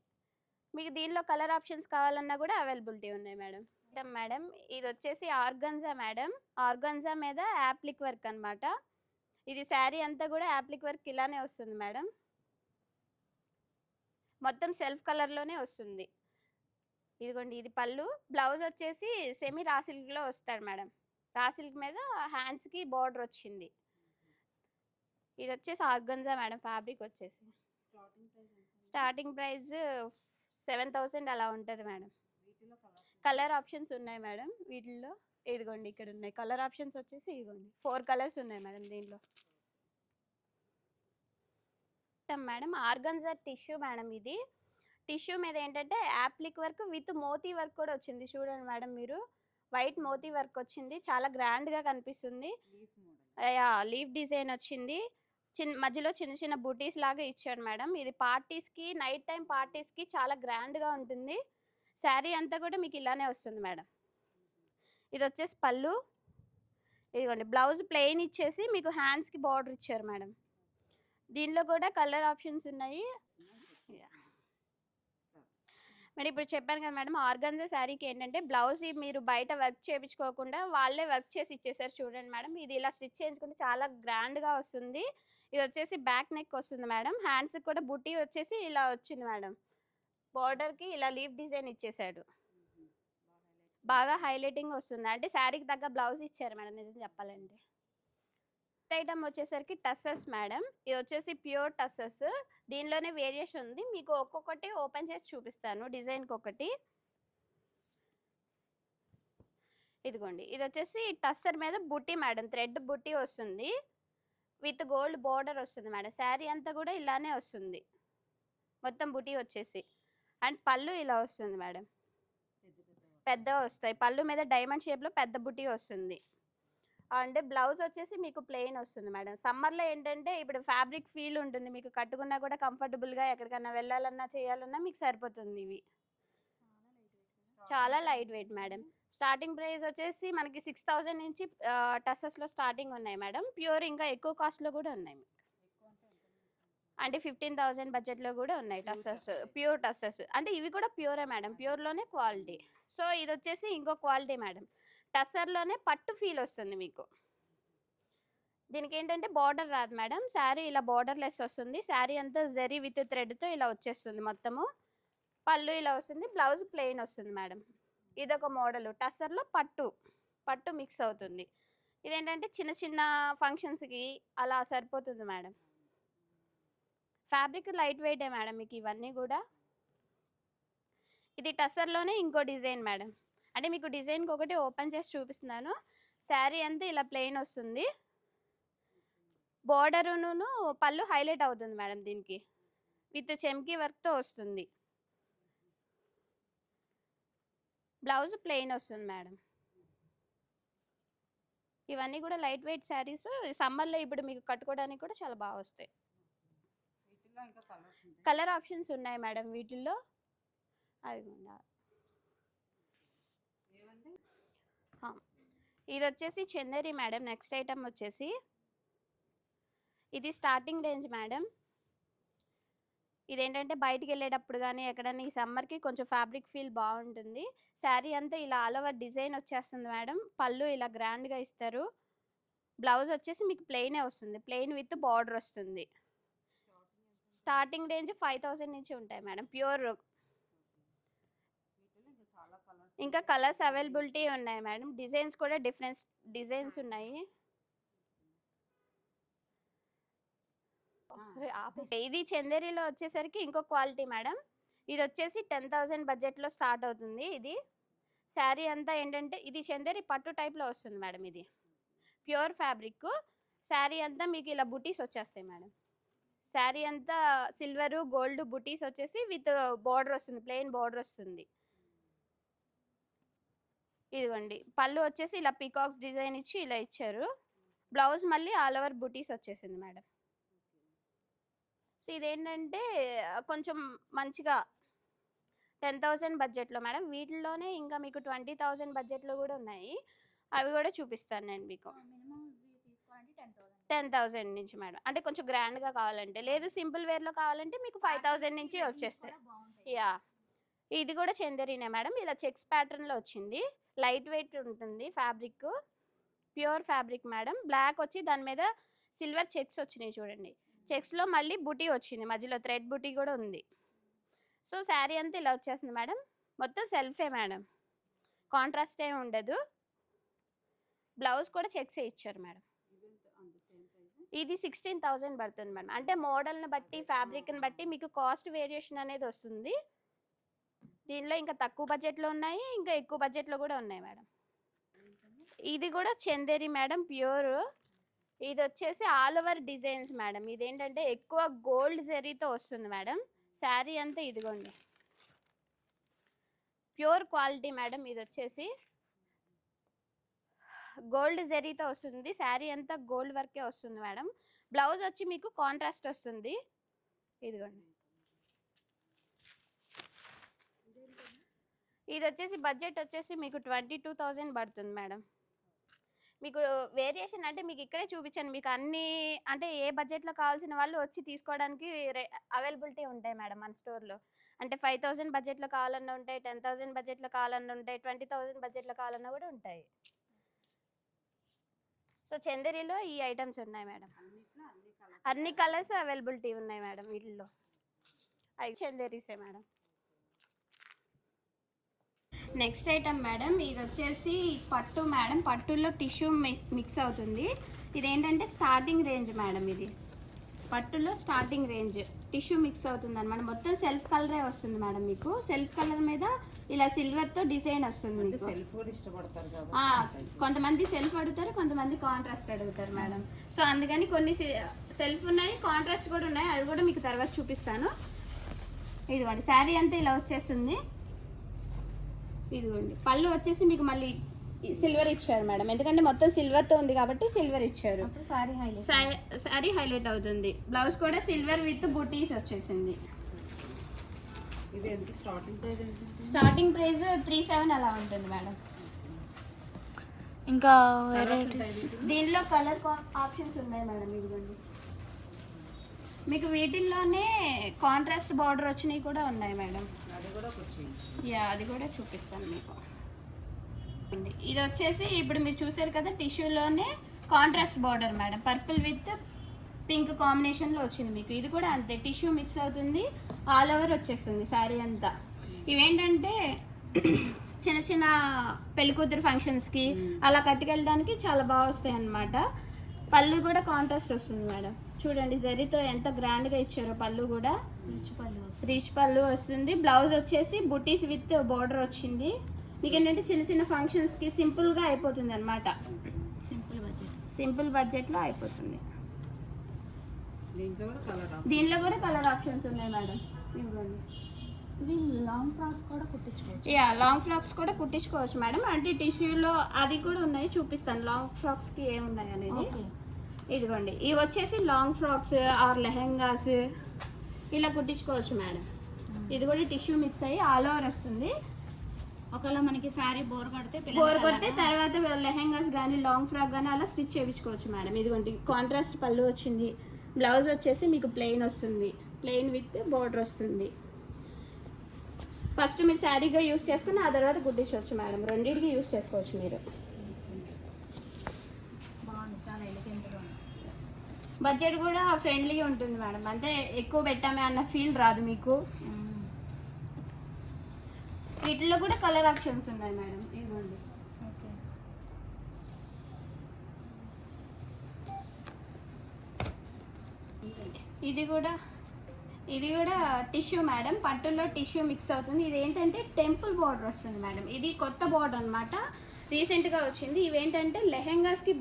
మీకు దీనిలో కలర్ ఆప్షన్స్ కావాలన్నా కూడా అవైలబిలిటీ ఉన్నాయి మేడం. మేడం ఇది వచ్చేసి ఆర్గన్జా మేడం, ఆర్గన్జా మీద యాప్లిక్ వర్క్ అన్నమాట. ఇది శారీ అంతా కూడా యాప్లిక్ వర్క్ ఇలానే వస్తుంది మేడం, మొత్తం సెల్ఫ్ కలర్లోనే వస్తుంది. ఇదిగోండి ఇది పళ్ళు, బ్లౌజ్ వచ్చేసి సెమీ రా సిల్క్లో వస్తాడు మేడం. రా సిల్క్ మీద హ్యాండ్స్కి బార్డర్ వచ్చింది. ఇది వచ్చేసి ఆర్గన్జా మేడం, ఫ్యాబ్రిక్ వచ్చేసి స్టార్టింగ్ ప్రైస్ ఎంత? స్టార్టింగ్ ప్రైస్ 7,000 అలా ఉంటుంది మేడం. వీటిలో కలర్స్ కలర్ ఆప్షన్స్ ఉన్నాయి మేడం వీటిల్లో. ఇదిగోండి ఇక్కడ ఉన్నాయి కలర్ ఆప్షన్స్ వచ్చేసి, ఇదిగోండి 4 కలర్స్ ఉన్నాయి మేడం దీనిలో. మేడం ఆర్గన్జా టిష్యూ మేడం, ఇది టిష్యూ మీద ఏంటంటే applique work with moti work కూడా వచ్చింది. చూడండి మేడం మీరు, వైట్ మోతీ వర్క్ వచ్చింది, చాలా గ్రాండ్గా కనిపిస్తుంది. Leaf model. లీఫ్ డిజైన్ వచ్చింది, మధ్యలో చిన్న చిన్న బుటీస్ లాగా ఇచ్చాడు మేడం. ఇది పార్టీస్కి, నైట్ టైం పార్టీస్కి చాలా గ్రాండ్గా ఉంటుంది. శారీ అంతా కూడా మీకు ఇలానే వస్తుంది మేడం. ఇది వచ్చేసి పళ్ళు, ఇదిగోండి బ్లౌజ్ ప్లెయిన్ ఇచ్చేసి మీకు హ్యాండ్స్కి బార్డర్ ఇచ్చారు మేడం. దీనిలో కూడా కలర్ ఆప్షన్స్ ఉన్నాయి మేడం. ఇప్పుడు చెప్పాను కదా మేడం, ఆర్గన్జా శారీకి ఏంటంటే బ్లౌజ్ మీరు బయట వర్క్ చేయించుకోకుండా వాళ్ళే వర్క్ చేసి ఇచ్చేసారు. చూడండి మేడం, ఇది ఇలా స్టిచ్ చేయించుకుంటే చాలా గ్రాండ్గా వస్తుంది. ఇది వచ్చేసి బ్యాక్ నెక్ వస్తుంది మేడం, హ్యాండ్స్కి కూడా బుటీ వచ్చేసి ఇలా వచ్చింది మేడం. బార్డర్కి ఇలా లీఫ్ డిజైన్ ఇచ్చేసాడు, బాగా హైలైటింగ్ వస్తుంది. అంటే శారీకి తగ్గ బ్లౌజ్ ఇచ్చారు మేడం నిజం చెప్పాలంటే. ఐటమ్ వచ్చేసరికి టస్సెస్ మేడం, ఇది వచ్చేసి ప్యూర్ టస్సెస్. దీనిలోనే వేరియేషన్ ఉంది, మీకు ఒక్కొక్కటి ఓపెన్ చేసి చూపిస్తాను డిజైన్కి ఒకటి. ఇదిగోండి ఇది వచ్చేసి టస్సర్ మీద బుట్టి మేడం, థ్రెడ్ బుట్టి వస్తుంది విత్ గోల్డ్ బార్డర్ వస్తుంది మేడం. శారీ అంతా కూడా ఇలానే వస్తుంది, మొత్తం బుట్టి వచ్చేసి. అండ్ పళ్ళు ఇలా వస్తుంది మేడం, పెద్ద వస్తాయి పళ్ళు మీద, డైమండ్ షేప్లో పెద్ద బుట్టి వస్తుంది. అండ్ బ్లౌజ్ వచ్చేసి మీకు ప్లెయిన్ వస్తుంది మేడం. సమ్మర్లో ఏంటంటే ఇప్పుడు ఫ్యాబ్రిక్ ఫీల్ ఉంటుంది, మీకు కట్టుకున్నా కూడా కంఫర్టబుల్గా ఎక్కడికన్నా వెళ్ళాలన్నా చేయాలన్నా మీకు సరిపోతుంది. ఇవి చాలా light weight madam. Starting price వచ్చేసి మనకి 6,000 నుంచి టస్సెస్లో స్టార్టింగ్ ఉన్నాయి మేడం. ప్యూర్ ఇంకా ఎక్కువ కాస్ట్లో కూడా ఉన్నాయి మీకు, అంటే 15,000 బడ్జెట్లో కూడా ఉన్నాయి టస్సెస్, ప్యూర్ టస్సెస్. అంటే ఇవి కూడా ప్యూరే మేడం, ప్యూర్లోనే క్వాలిటీ. సో ఇది వచ్చేసి ఇంకో క్వాలిటీ మేడం, టస్సర్లోనే పట్టు ఫీల్ వస్తుంది మీకు. దీనికి ఏంటంటే బార్డర్ రాదు మేడం, శారీ ఇలా బార్డర్ లెస్ వస్తుంది. శారీ అంతా జరీ విత్ థ్రెడ్తో ఇలా వచ్చేస్తుంది మొత్తము. పళ్ళు ఇలా వస్తుంది, బ్లౌజ్ ప్లెయిన్ వస్తుంది మేడం. ఇదొక మోడల్ టస్సర్లో పట్టు మిక్స్ అవుతుంది. ఇదేంటంటే చిన్న చిన్న ఫంక్షన్స్కి అలా సరిపోతుంది మేడం. ఫ్యాబ్రిక్ లైట్ వెయిటే మేడం మీకు ఇవన్నీ కూడా. ఇది టస్సర్లోనే ఇంకో డిజైన్ మేడం, అంటే మీకు డిజైన్కి ఒకటి ఓపెన్ చేసి చూపిస్తున్నాను. శారీ అంతా ఇలా ప్లెయిన్ వస్తుంది, బార్డరును పళ్ళు హైలైట్ అవుతుంది మేడం దీనికి, విత్ చెమ్కీ వర్క్తో వస్తుంది. బ్లౌజ్ ప్లెయిన్ వస్తుంది మేడం. ఇవన్నీ కూడా లైట్ వెయిట్ శారీస్, సమ్మర్లో ఇప్పుడు మీకు కట్టుకోవడానికి కూడా చాలా బాగా వస్తాయి. వీటిలో ఇంకా కలర్స్ ఉంటాయి. కలర్ ఆప్షన్స్ ఉన్నాయి మేడం వీటిల్లో. అది ఏమండి? ఇది వచ్చేసి చందేరి మేడం. నెక్స్ట్ ఐటమ్ వచ్చేసి ఇది స్టార్టింగ్ రేంజ్ మేడం. ఇదేంటంటే బయటికి వెళ్ళేటప్పుడు కానీ ఎక్కడైనా ఈ సమ్మర్కి కొంచెం ఫ్యాబ్రిక్ ఫీల్ బాగుంటుంది. శారీ అంతా ఇలా ఆల్ ఓవర్ డిజైన్ వచ్చేస్తుంది మేడం. పళ్ళు ఇలా గ్రాండ్గా ఇస్తారు. బ్లౌజ్ వచ్చేసి మీకు ప్లెయినే వస్తుంది, ప్లెయిన్ విత్ బార్డర్ వస్తుంది. స్టార్టింగ్ రేంజ్ 5,000 నుంచి ఉంటాయి మేడం ప్యూర్. ఇంకా కలర్స్ అవైలబిలిటీ ఉన్నాయి మేడం. డిజైన్స్ కూడా డిఫరెంట్ డిజైన్స్ ఉన్నాయి. ఇది చందేరిలో వచ్చేసరికి ఇంకో క్వాలిటీ మేడం. ఇది వచ్చేసి 10,000 బడ్జెట్లో స్టార్ట్ అవుతుంది. ఇది శారీ అంతా ఏంటంటే ఇది చందేరి పట్టు టైప్లో వస్తుంది మేడం. ఇది ప్యూర్ ఫ్యాబ్రిక్. శారీ అంతా మీకు ఇలా బుటీస్ వచ్చేస్తాయి మేడం. శారీ అంతా సిల్వరు గోల్డ్ బుటీస్ వచ్చేసి విత్ బార్డర్ వస్తుంది, ప్లెయిన్ బార్డర్ వస్తుంది. ఇదిగోండి పళ్ళు వచ్చేసి ఇలా పీకాక్స్ డిజైన్ ఇచ్చి ఇలా ఇచ్చారు. బ్లౌజ్ మళ్ళీ ఆల్ ఓవర్ బుటీస్ వచ్చేసింది మేడం. సో ఇదేంటంటే కొంచెం మంచిగా 10,000 బడ్జెట్లో మేడం. వీటిల్లోనే ఇంకా మీకు 20,000 బడ్జెట్లో కూడా ఉన్నాయి. అవి కూడా చూపిస్తాను నేను మీకు. 10,000 నుంచి మేడం. అంటే కొంచెం గ్రాండ్గా కావాలంటే, లేదు సింపుల్ వేర్లో కావాలంటే మీకు 5,000 నుంచి వచ్చేస్తాయి. యా, ఇది కూడా చందేరినే మేడం. ఇలా చెక్స్ ప్యాటర్న్లో వచ్చింది. లైట్ వెయిట్ ఉంటుంది fabric, pure fabric madam. Black వచ్చి దాని మీద సిల్వర్ చెక్స్ వచ్చినాయి చూడండి. చెక్స్లో మళ్ళీ బుటీ వచ్చింది, మధ్యలో థ్రెడ్ బుటీ కూడా ఉంది. సో శారీ అంతా ఇలా వచ్చేస్తుంది మేడం. మొత్తం సెల్ఫే మేడం, కాంట్రాస్ట్ ఏమి ఉండదు. బ్లౌజ్ కూడా చెక్స్ ఇచ్చారు మేడం. ఇది 16,000 పడుతుంది మేడం. అంటే మోడల్ని బట్టి ఫ్యాబ్రిక్ని బట్టి మీకు కాస్ట్ వేరియేషన్ అనేది వస్తుంది. దీనిలో ఇంకా తక్కువ బడ్జెట్లో ఉన్నాయి, ఇంకా ఎక్కువ బడ్జెట్లో కూడా ఉన్నాయి మేడం. ఇది కూడా చందేరి మేడం, ప్యూర్. ఇది వచ్చేసి ఆల్ ఓవర్ డిజైన్స్ మేడం. ఇదేంటంటే ఎక్కువ గోల్డ్ జరీతో వస్తుంది మేడం. శారీ అంతా ఇదిగోండి ప్యూర్ క్వాలిటీ మేడం. ఇది వచ్చేసి గోల్డ్ జరీతో వస్తుంది. శారీ అంతా గోల్డ్ వర్కే వస్తుంది మేడం. బ్లౌజ్ వచ్చి మీకు కాంట్రాస్ట్ వస్తుంది. ఇదిగోండి ఇది వచ్చేసి బడ్జెట్ వచ్చేసి మీకు 22,000 పడుతుంది మేడం. మీకు వేరియేషన్ అంటే మీకు ఇక్కడే చూపించాను. మీకు అన్ని అంటే ఏ బడ్జెట్లో కావాల్సిన వాళ్ళు వచ్చి తీసుకోవడానికి అవైలబిలిటీ ఉంటాయి మేడం మన స్టోర్లో. అంటే 5,000 బడ్జెట్లో కావాలన్నా ఉంటాయి, 10,000 బడ్జెట్లో కావాలన్నా ఉంటాయి, 20,000 బడ్జెట్లో కావాలన్నా కూడా ఉంటాయి. సో చందేరిలో ఈ ఐటమ్స్ ఉన్నాయి మేడం. అన్ని కలర్స్ అవైలబిలిటీ ఉన్నాయి మేడం వీటిల్లో. అవి చందేరీసే మేడం. నెక్స్ట్ ఐటమ్ మేడం, ఇది వచ్చేసి పట్టు మేడం. పట్టులో టిష్యూ మిక్స్ అవుతుంది. ఇదేంటంటే స్టార్టింగ్ రేంజ్ మేడం. ఇది పట్టులో స్టార్టింగ్ రేంజ్ టిష్యూ మిక్స్ అవుతుంది అనమాట. మొత్తం సెల్ఫ్ కలరే వస్తుంది మేడం. మీకు సెల్ఫ్ కలర్ మీద ఇలా సిల్వర్తో డిజైన్ వస్తుంది. కొంతమంది సెల్ఫ్ అడుగుతారు, కొంతమంది కాంట్రాస్ట్ అడుగుతారు మేడం. సో అందుకని కొన్ని సెల్ఫ్ ఉన్నాయి, కాంట్రాస్ట్ కూడా ఉన్నాయి. అది కూడా మీకు తర్వాత చూపిస్తాను. ఇదిగోండి శారీ అంతా ఇలా వచ్చేస్తుంది. ఇదిగోండి పళ్ళు వచ్చేసి మీకు మళ్ళీ సిల్వర్ ఇచ్చారు మేడం. ఎందుకంటే మొత్తం సిల్వర్తో ఉంది కాబట్టి సిల్వర్ ఇచ్చారు. శారీ హైలైట్ అవుతుంది. బ్లౌజ్ కూడా సిల్వర్ విత్ బుటీస్ వచ్చేసింది. స్టార్టింగ్ ప్రైస్ 37 అలా ఉంటుంది మేడం. ఇంకా దీనిలో కలర్ ఆప్షన్స్ ఉన్నాయి మేడం. ఇదిగోండి మీకు వీటిల్లోనే కాంట్రాస్ట్ బార్డర్ వచ్చినవి కూడా ఉన్నాయి మేడం. యా, అది కూడా చూపిస్తాను మీకు. ఇది వచ్చేసి ఇప్పుడు మీరు చూసారు కదా, టిష్యూలోనే contrast border madam. Purple with pink కాంబినేషన్లో వచ్చింది మీకు. ఇది కూడా అంతే, టిష్యూ మిక్స్ అవుతుంది, ఆల్ ఓవర్ వచ్చేస్తుంది శారీ అంతా. ఇవేంటంటే చిన్న చిన్న పెళ్ళికూతురు ఫంక్షన్స్కి అలా కట్టుకెళ్ళడానికి చాలా బాగా వస్తాయి అన్నమాట. పళ్ళు కూడా కాంట్రాస్ట్ వస్తుంది మేడం. చూడండి జరీతో ఎంత గ్రాండ్గా ఇచ్చారో. పళ్ళు కూడా రిచ్ పళ్ళు వస్తుంది. బ్లౌజ్ వచ్చేసి బుటీస్ విత్ బార్డర్ వచ్చింది. మీకు ఏంటంటే చిన్న చిన్న ఫంక్షన్స్కి సింపుల్గా అయిపోతుంది అనమాట. సింపుల్ బడ్జెట్లో అయిపోతుంది. దీనిలో కూడా కలర్ ఆప్షన్స్ ఉన్నాయి మేడం. ఇవ్వండి. ఇవి లాంగ్ ఫ్రాక్స్ కూడా కుట్టించుకోవచ్చు. యా, లాంగ్ ఫ్రాక్స్ కూడా కుట్టించుకోవచ్చు మేడం. అంటే టిష్యూలో అది కూడా ఉన్నాయి, చూపిస్తాను లాంగ్ ఫ్రాక్స్కి ఏమున్నాయి అనేది. ఇదిగోండి ఇవి వచ్చేసి లాంగ్ ఫ్రాక్స్ ఆర్ లెహెంగాస్ ఇలా కుట్టించుకోవచ్చు మేడం. ఇది కూడా టిష్యూ మిక్స్ అయ్యి ఆల్ ఓవర్ వస్తుంది. ఒకవేళ మనకి శారీ బోర్ కొడితే తర్వాత లెహెంగాస్ కానీ లాంగ్ ఫ్రాక్ కానీ అలా స్టిచ్ చేయించుకోవచ్చు మేడం. ఇదిగోండి కాంట్రాస్ట్ పళ్ళు వచ్చింది. బ్లౌజ్ వచ్చేసి మీకు ప్లెయిన్ వస్తుంది, ప్లెయిన్ విత్ బోర్డర్ వస్తుంది. ఫస్ట్ మీరు శారీగా యూస్ చేసుకుని ఆ తర్వాత కుట్టించవచ్చు మేడం. రెండింటికి యూస్ చేసుకోవచ్చు మీరు. బడ్జెట్ కూడా ఫ్రెండ్లీగా ఉంటుంది మేడం. అంటే ఎక్కువ పెట్టామే అన్న ఫీల్ రాదు మీకు. వీటిలో కూడా కలర్ ఆప్షన్స్ ఉన్నాయి మేడం. ఇదిగోండి ఇది కూడా టిష్యూ మేడం, పట్టులో టిష్యూ మిక్స్ అవుతుంది. ఇది ఏంటంటే టెంపుల్ బార్డర్ వస్తుంది మేడం. ఇది కొత్త బార్డర్ అనమాట, రీసెంట్గా వచ్చింది. ఇవేంటంటే లెహెంగాస్కి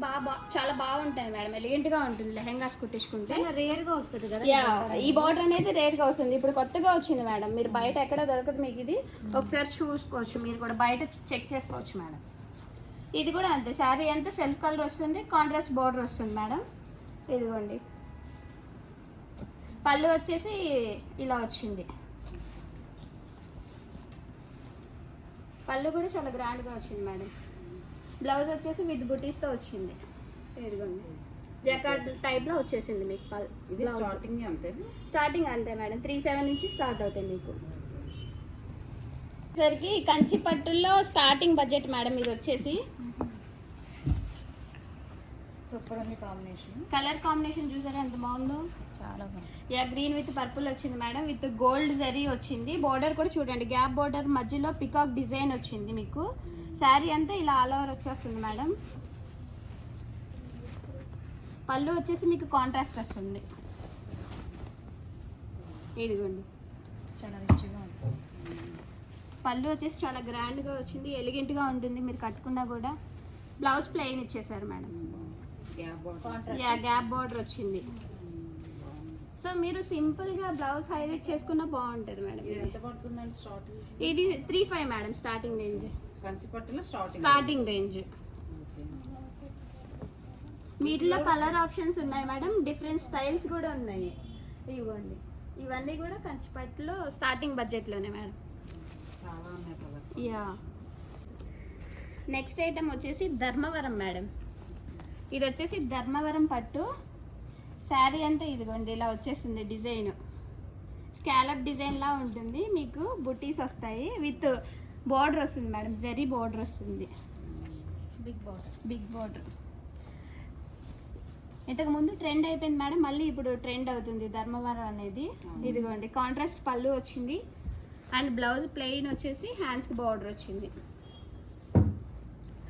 చాలా బాగుంటుంది మేడం, ఎలిగెంట్గా ఉంటుంది లెహెంగాస్ కుట్టించుకుంటే. రేర్గా వస్తుంది కదా. యా, ఈ బార్డర్ అనేది రేర్గా వస్తుంది. ఇప్పుడు కొత్తగా వచ్చింది మేడం, మీరు బయట ఎక్కడ దొరకదు మీకు ఇది. ఒకసారి చూసుకోవచ్చు, మీరు కూడా బయట చెక్ చేసుకోవచ్చు మేడం. ఇది కూడా అంతే, శారీ అంతా సెల్ఫ్ కలర్ వస్తుంది, కాంట్రాస్ట్ బార్డర్ వస్తుంది మేడం. ఇదిగోండి, పళ్ళు వచ్చేసి ఇలా వచ్చింది. పళ్ళు కూడా చాలా గ్రాండ్గా వచ్చింది మేడం. బ్లౌజ్ వచ్చేసి విత్ బుటీస్తో వచ్చింది. ఇదిగోండి, జకార్డ్ టైప్లో వచ్చేసింది మీకు ఇది స్టార్టింగ్ అంతే. స్టార్టింగ్ అంతే మేడం, 37 నుంచి స్టార్ట్ అవుతాయి మీకు. సరికి కంచి పట్టుల్లో స్టార్టింగ్ బడ్జెట్ మేడం ఇది వచ్చేసి. సూపర్ ఉంది కాంబినేషన్, కలర్ కాంబినేషన్ చూసారా ఎంత బాగుందో. చాలా బాగుంది. యా, గ్రీన్ విత్ పర్పుల్ వచ్చింది మేడం, విత్ గోల్డ్ జరీ వచ్చింది. బార్డర్ కూడా చూడండి, గ్యాప్ బార్డర్ మధ్యలో పికాక్ డిజైన్ వచ్చింది మీకు. శారీ అంతా ఇలా ఆల్ ఓవర్ వచ్చేస్తుంది మేడం. పళ్ళు వచ్చేసి మీకు కాంట్రాస్ట్ వస్తుంది. ఇదిగోండి, చాలా రిచ్గా ఉంది. పళ్ళు వచ్చేసి చాలా గ్రాండ్గా వచ్చింది, ఎలిగెంట్గా ఉంటుంది మీరు కట్టుకున్నా కూడా. బ్లౌజ్ ప్లెయిన్ ఇచ్చేసారు మేడం. యా, గ్యాప్ బార్డర్ వచ్చింది. సో మీరు సింపుల్గా బ్లౌజ్ హైలైట్ చేసుకున్నా బాగుంటుంది మేడం. ఇది ఎంత పడుతుందండి స్టార్టింగ్? ఇది 35 మేడం స్టార్టింగ్ రేంజ్. కంచి పట్టులో స్టార్టింగ్ రేంజ్. వీటిలో కలర్ ఆప్షన్స్ ఉన్నాయి మేడం, డిఫరెంట్ స్టైల్స్ కూడా ఉన్నాయి. ఇవ్వండి, ఇవన్నీ కూడా కంచిపట్టులో స్టార్టింగ్ బడ్జెట్లోనే మేడం. చాలా ఉన్నాయి కలర్. యా, నెక్స్ట్ ఐటమ్ వచ్చేసి ధర్మవరం మేడం. ఇది వచ్చేసి ధర్మవరం పట్టు. శారీ అంతా ఇదిగోండి ఇలా వచ్చేస్తుంది, డిజైన్ స్కాలప్ డిజైన్లా ఉంటుంది మీకు. బుటీస్ వస్తాయి విత్ బార్డర్ వస్తుంది మేడం, జరీ బార్డర్ వస్తుంది. బిగ్ బార్డర్ ఇంతకు ముందు ట్రెండ్ అయిపోయింది మేడం, మళ్ళీ ఇప్పుడు ట్రెండ్ అవుతుంది ధర్మవరం అనేది. ఇదిగోండి, కాంట్రాస్ట్ పళ్ళు వచ్చింది అండ్ బ్లౌజ్ ప్లెయిన్ వచ్చేసి హ్యాండ్స్కి బార్డర్ వచ్చింది.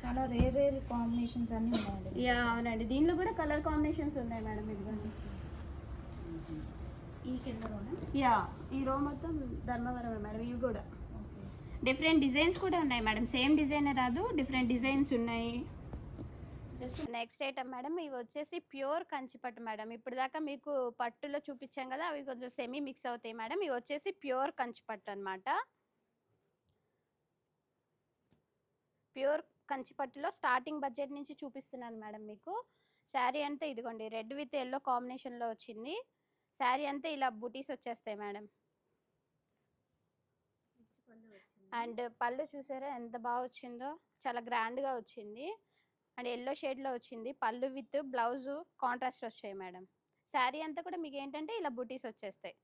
చాలా రేర్ కాంబినేషన్స్ అన్నీ ఉన్నాయండి. యా, అవునండి, దీనిలో కూడా కలర్ కాంబినేషన్స్ ఉన్నాయి మేడం. ఇదిగోండి, ఈ కింద రోనా? యా, ఈ రో మొత్తం ధర్మవరమే మేడం. ఇవి కూడా డిఫరెంట్ డిజైన్స్ కూడా ఉన్నాయి మేడం, సేమ్ డిజైనే రాదు, డిఫరెంట్ డిజైన్స్ ఉన్నాయి. నెక్స్ట్ ఐటమ్ మేడం, ఇవి వచ్చేసి ప్యూర్ కంచి పట్టు మేడం. ఇప్పుడు దాకా మీకు పట్టులో చూపించాం కదా, అవి కొంచెం సెమీ మిక్స్ అవుతాయి మేడం. ఇవి వచ్చేసి ప్యూర్ కంచి పట్టు అనమాట. ప్యూర్ కంచి పట్టులో స్టార్టింగ్ బడ్జెట్ నుంచి చూపిస్తున్నాను మేడం మీకు. శారీ అంతా ఇదిగోండి, రెడ్ విత్ ఎల్లో కాంబినేషన్లో వచ్చింది. శారీ అంతా ఇలా బుటీస్ వచ్చేస్తాయి మేడం. అండ్ పళ్ళు చూసారా ఎంత బాగా వచ్చిందో, చాలా గ్రాండ్గా వచ్చింది. అండ్ ఎల్లో షేడ్లో వచ్చింది పళ్ళు, విత్ బ్లౌజ్ కాంట్రాస్ట్ వచ్చాయి మేడం. శారీ అంతా కూడా మీకు ఏంటంటే ఇలా బుటీస్ వచ్చేస్తాయి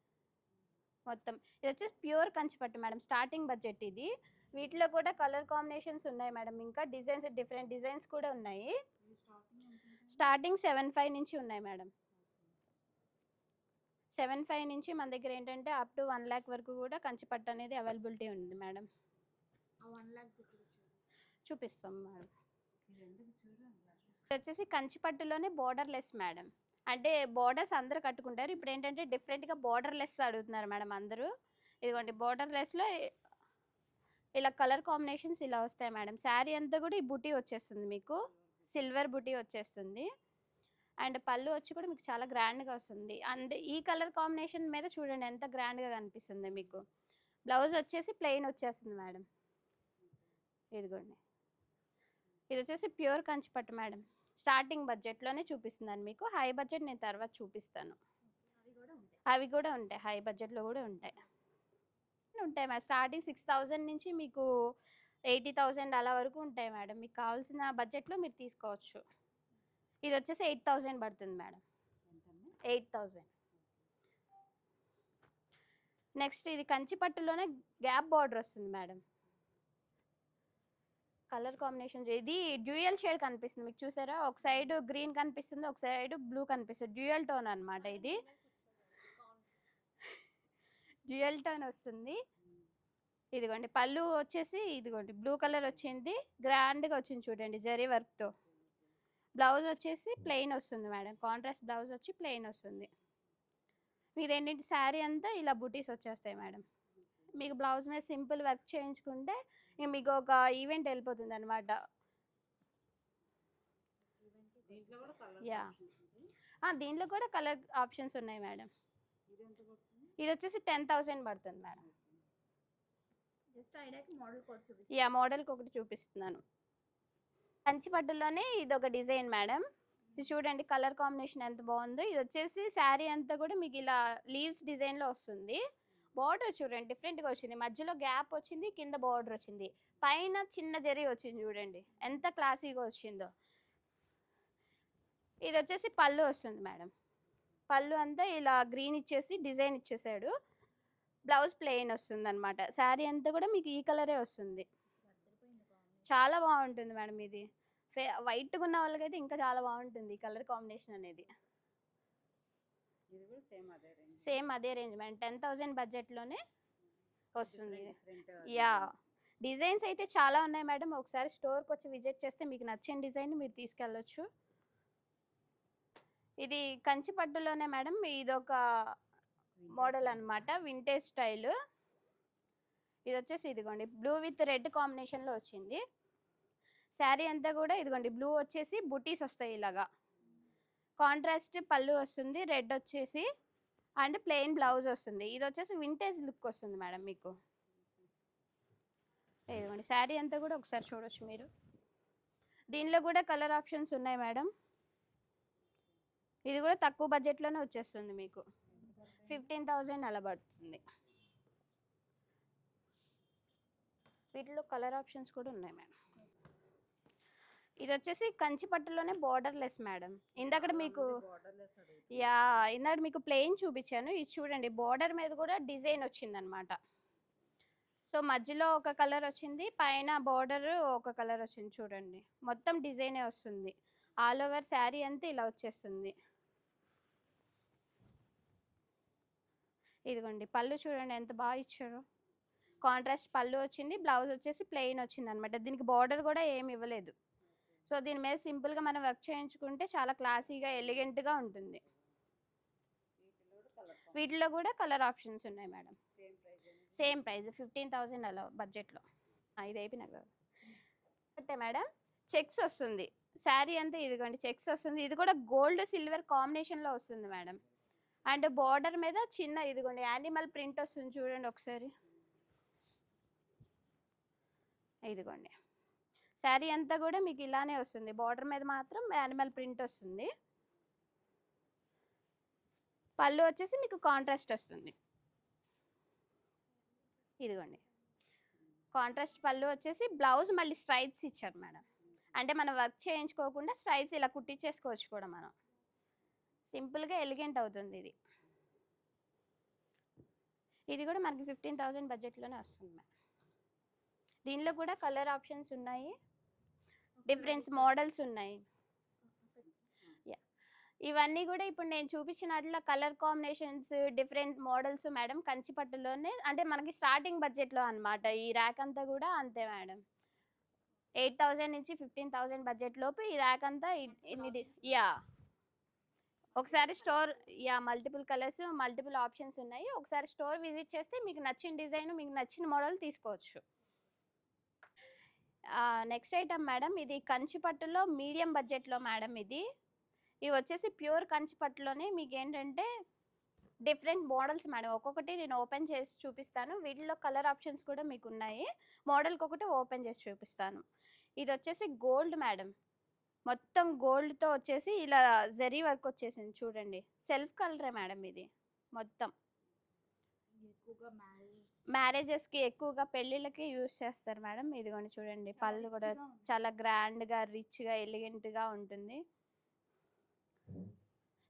మొత్తం. ఇది వచ్చేసి ప్యూర్ కంచిపట్టు మేడం, స్టార్టింగ్ బడ్జెట్ ఇది. వీటిలో కూడా కలర్ కాంబినేషన్స్ ఉన్నాయి మేడం, ఇంకా డిజైన్స్ డిఫరెంట్ డిజైన్స్ కూడా ఉన్నాయి. స్టార్టింగ్ 75 నుంచి ఉన్నాయి మేడం. 75 నుంచి మన దగ్గర ఏంటంటే అప్ టు 1 lakh వరకు కూడా కంచిపట్టు అనేది అవైలబిలిటీ ఉంది మేడం. చూపిస్తాం మేడం. ఇది వచ్చేసి కంచిపట్టులోనే బోర్డర్ లెస్ మేడం. అంటే బోర్డర్స్ అందరూ కట్టుకుంటారు, ఇప్పుడు ఏంటంటే డిఫరెంట్గా బోర్డర్ లెస్ అడుగుతున్నారు మేడం అందరూ. ఇదిగోండి, బోర్డర్ లెస్లో ఇలా కలర్ కాంబినేషన్స్ ఇలా వస్తాయి మేడం. శారీ అంతా కూడా ఈ బుటీ వచ్చేస్తుంది మీకు, సిల్వర్ బుటీ వచ్చేస్తుంది. అండ్ పళ్ళు వచ్చి కూడా మీకు చాలా గ్రాండ్గా వస్తుంది. అండ్ ఈ కలర్ కాంబినేషన్ మీద చూడండి ఎంత గ్రాండ్గా కనిపిస్తుంది మీకు. బ్లౌజ్ వచ్చేసి ప్లెయిన్ వచ్చేస్తుంది మేడం. ఇదిగోండి, ఇది వచ్చేసి ప్యూర్ కంచిపట్టు మేడం. స్టార్టింగ్ బడ్జెట్లోనే చూపిస్తున్నాను మీకు, హై బడ్జెట్ నేను తర్వాత చూపిస్తాను. అవి కూడా ఉంటాయి, హై బడ్జెట్లో కూడా ఉంటాయి మేడం. స్టార్టింగ్ 6,000 నుంచి మీకు 80,000 అలా వరకు ఉంటాయి మేడం. మీకు కావాల్సిన బడ్జెట్లో మీరు తీసుకోవచ్చు. ఇది వచ్చేసి 8,000 పడుతుంది మేడం. 8,000. నెక్స్ట్ ఇది కంచిపట్టులోనే గ్యాప్ బార్డర్ వస్తుంది మేడం. కలర్ కాంబినేషన్స్ ఇది డ్యూయల్ షేడ్ కనిపిస్తుంది మీకు, చూసారా? ఒక సైడ్ గ్రీన్ కనిపిస్తుంది, ఒక సైడ్ బ్లూ కనిపిస్తుంది. డ్యూయల్ టోన్ అనమాట ఇది. డ్యూయల్ టోన్ వస్తుంది. ఇదిగోండి, పళ్ళు వచ్చేసి ఇదిగోండి బ్లూ కలర్ వచ్చింది, గ్రాండ్గా వచ్చింది చూడండి జరీ వర్క్తో. బ్లౌజ్ వచ్చేసి ప్లెయిన్ వస్తుంది మేడం, కాంట్రాస్ట్ బ్లౌజ్ వచ్చి ప్లెయిన్ వస్తుంది. మీదేంటంటే శారీ అంతా ఇలా బుటీస్ వచ్చేస్తాయి మేడం. మీకు బ్లౌజ్ మీద సింపుల్ వర్క్ చేయించుకుంటే ఇంక మీకు ఒక ఈవెంట్ వెళ్ళిపోతుంది అనమాట. దీంట్లో కూడా కలర్ యా దీంట్లో కూడా కలర్ ఆప్షన్స్ ఉన్నాయి మేడం. ఇది ఎంత పడుతుంది? ఇది వచ్చేసి 10,000 పడుతుంది మేడం. జస్ట్ ఐడియాకి మోడల్ కోడ్ చూపిస్తాను. యా మోడల్కి ఒకటి చూపిస్తున్నాను. కంచి పట్టులోనే ఇది ఒక డిజైన్ మేడం. ఇది చూడండి కలర్ కాంబినేషన్ ఎంత బాగుందో. ఇది వచ్చేసి శారీ అంతా కూడా మీకు ఇలా లీవ్స్ డిజైన్లో వస్తుంది. బార్డర్ చూడండి డిఫరెంట్గా వచ్చింది, మధ్యలో గ్యాప్ వచ్చింది, కింద బార్డర్ వచ్చింది, పైన చిన్న జరీ వచ్చింది. చూడండి ఎంత క్లాసీగా వచ్చిందో. ఇది వచ్చేసి పళ్ళు వస్తుంది మేడం. పళ్ళు అంతా ఇలా గ్రీన్ ఇచ్చేసి డిజైన్ ఇచ్చేసాడు. బ్లౌజ్ ప్లెయిన్ వస్తుంది అనమాట. శారీ అంతా కూడా మీకు ఈ కలరే వస్తుంది. చాలా బాగుంటుంది మేడం. ఇది వైట్గా ఉన్న వాళ్ళకైతే ఇంకా చాలా బాగుంటుంది ఈ కలర్ కాంబినేషన్ అనేది. ఇది కూడా సేమ్ అదే రేంజ్. సేమ్ అదే రేంజ్ మేడం. 10,000 బడ్జెట్లోనే వస్తుంది. డిఫరెంట్ యా డిజైన్స్ అయితే చాలా ఉన్నాయి మేడం. ఒకసారి స్టోర్కి వచ్చి విజిట్ చేస్తే మీకు నచ్చిన డిజైన్ మీరు తీసుకెళ్ళొచ్చు. ఇది కంచి పట్టులోనే మేడం. ఇదొక మోడల్ అన్నమాట, వింటేజ్ స్టైల్. ఇది వచ్చేసి ఇదిగోండి బ్లూ విత్ రెడ్ కాంబినేషన్లో వచ్చింది. శారీ అంతా కూడా ఇదిగోండి బ్లూ వచ్చేసి బుటీస్ వస్తాయి ఇలాగా. కాంట్రాస్ట్ పళ్ళు వస్తుంది, రెడ్ వచ్చేసి అండ్ ప్లెయిన్ బ్లౌజ్ వస్తుంది. ఇది వచ్చేసి వింటేజ్ లుక్ వస్తుంది మేడం మీకు. ఇదిగోండి శారీ అంతా కూడా ఒకసారి చూడొచ్చు మీరు. దీనిలో కూడా కలర్ ఆప్షన్స్ ఉన్నాయి మేడం. ఇది కూడా తక్కువ బడ్జెట్లోనే వచ్చేస్తుంది మీకు. 15,000 అలా పడుతుంది. వీటిలో కలర్ ఆప్షన్స్ కూడా ఉన్నాయి మేడం. ఇది వచ్చేసి కంచి పట్టులోనే బోర్డర్లెస్ మేడం. ఇందాక మీకు బోర్డర్లెస్ అడుగుతుంది. యా ఇందాక మీకు ప్లెయిన్ చూపించాను. ఇది చూడండి బోర్డర్ మీద కూడా డిజైన్ వచ్చిందనమాట. సో మధ్యలో ఒక కలర్ వచ్చింది, పైన బోర్డర్ ఒక కలర్ వచ్చింది. చూడండి మొత్తం డిజైనే వస్తుంది. ఆల్ ఓవర్ శారీ అంతా ఇలా వచ్చేస్తుంది. ఇదిగోండి పళ్ళు చూడండి ఎంత బాగా ఇచ్చారు. కాంట్రాస్ట్ పళ్ళు వచ్చింది, బ్లౌజ్ వచ్చేసి ప్లెయిన్ వచ్చింది అనమాట. దీనికి బార్డర్ కూడా ఏమి ఇవ్వలేదు. సో దీని మీద సింపుల్గా మనం వర్క్ చేయించుకుంటే చాలా క్లాసీగా ఎలిగెంట్గా ఉంటుంది. వీటిలో కూడా కలర్ ఆప్షన్స్ ఉన్నాయి madam. Same price. Same price 15,000 అలా బడ్జెట్లో. ఇది అయిపోయినా కదా అంటే మేడం చెక్స్ వస్తుంది. శారీ అంతా ఇదిగోండి చెక్స్ వస్తుంది. ఇది కూడా గోల్డ్ సిల్వర్ కాంబినేషన్లో వస్తుంది మేడం. అండ్ బార్డర్ మీద చిన్న ఇదిగోండి యానిమల్ ప్రింట్ వస్తుంది చూడండి ఒకసారి. ఇదిగోండి శారీ అంతా కూడా మీకు ఇలానే వస్తుంది. బార్డర్ మీద మాత్రం యానిమల్ ప్రింట్ వస్తుంది. పళ్ళు వచ్చేసి మీకు కాంట్రాస్ట్ వస్తుంది. ఇదిగోండి కాంట్రాస్ట్ పళ్ళు వచ్చేసి బ్లౌజ్ మళ్ళీ స్ట్రైప్స్ ఇచ్చారు మేడం. అంటే మనం వర్క్ చేయించుకోకుండా స్ట్రైప్స్ ఇలా కుట్టించేసుకోవచ్చు కూడా మనం. సింపుల్గా ఎలిగెంట్ అవుతుంది ఇది. ఇది కూడా మనకి 15,000 బడ్జెట్లోనే వస్తుంది మేడం. దీనిలో కూడా కలర్ ఆప్షన్స్ ఉన్నాయి, డిఫరెన్స్ మోడల్స్ ఉన్నాయి. ఇవన్నీ కూడా ఇప్పుడు నేను చూపించినట్లు colour combinations different models madam. Kanchi పట్టులోనే అంటే మనకి స్టార్టింగ్ బడ్జెట్లో అనమాట. ఈ ర్యాక్ అంతా కూడా అంతే మేడం. 8,000 నుంచి 15,000 బడ్జెట్ లోపు ఈ ర్యాక్ అంతా ఇన్ని యా ఒకసారి store multiple colours multiple options ఉన్నాయి. ఒకసారి స్టోర్ విజిట్ చేస్తే మీకు నచ్చిన డిజైన్ మీకు నచ్చిన మోడల్ తీసుకోవచ్చు. నెక్స్ట్ ఐటమ్ మేడం ఇది కంచి పట్టులో మీడియం బడ్జెట్లో మేడం. ఇవి వచ్చేసి ప్యూర్ కంచి పట్టులోనే మీకు ఏంటంటే డిఫరెంట్ మోడల్స్ మేడం. ఒక్కొక్కటి నేను ఓపెన్ చేసి చూపిస్తాను. వీటిలో కలర్ ఆప్షన్స్ కూడా మీకు ఉన్నాయి. మోడల్కి ఒకటి ఓపెన్ చేసి చూపిస్తాను. ఇది వచ్చేసి గోల్డ్ మేడం. మొత్తం గోల్డ్తో వచ్చేసి ఇలా జరీ వర్క్ వచ్చేసింది చూడండి. సెల్ఫ్ కలరే మేడం ఇది మొత్తం. ఎక్కువగా మ్యారేజెస్కి ఎక్కువగా పెళ్ళిళ్ళకి యూజ్ చేస్తారు మేడం. ఇదిగోండి చూడండి పళ్ళు కూడా చాలా గ్రాండ్గా రిచ్గా ఎలిగెంట్గా ఉంటుంది.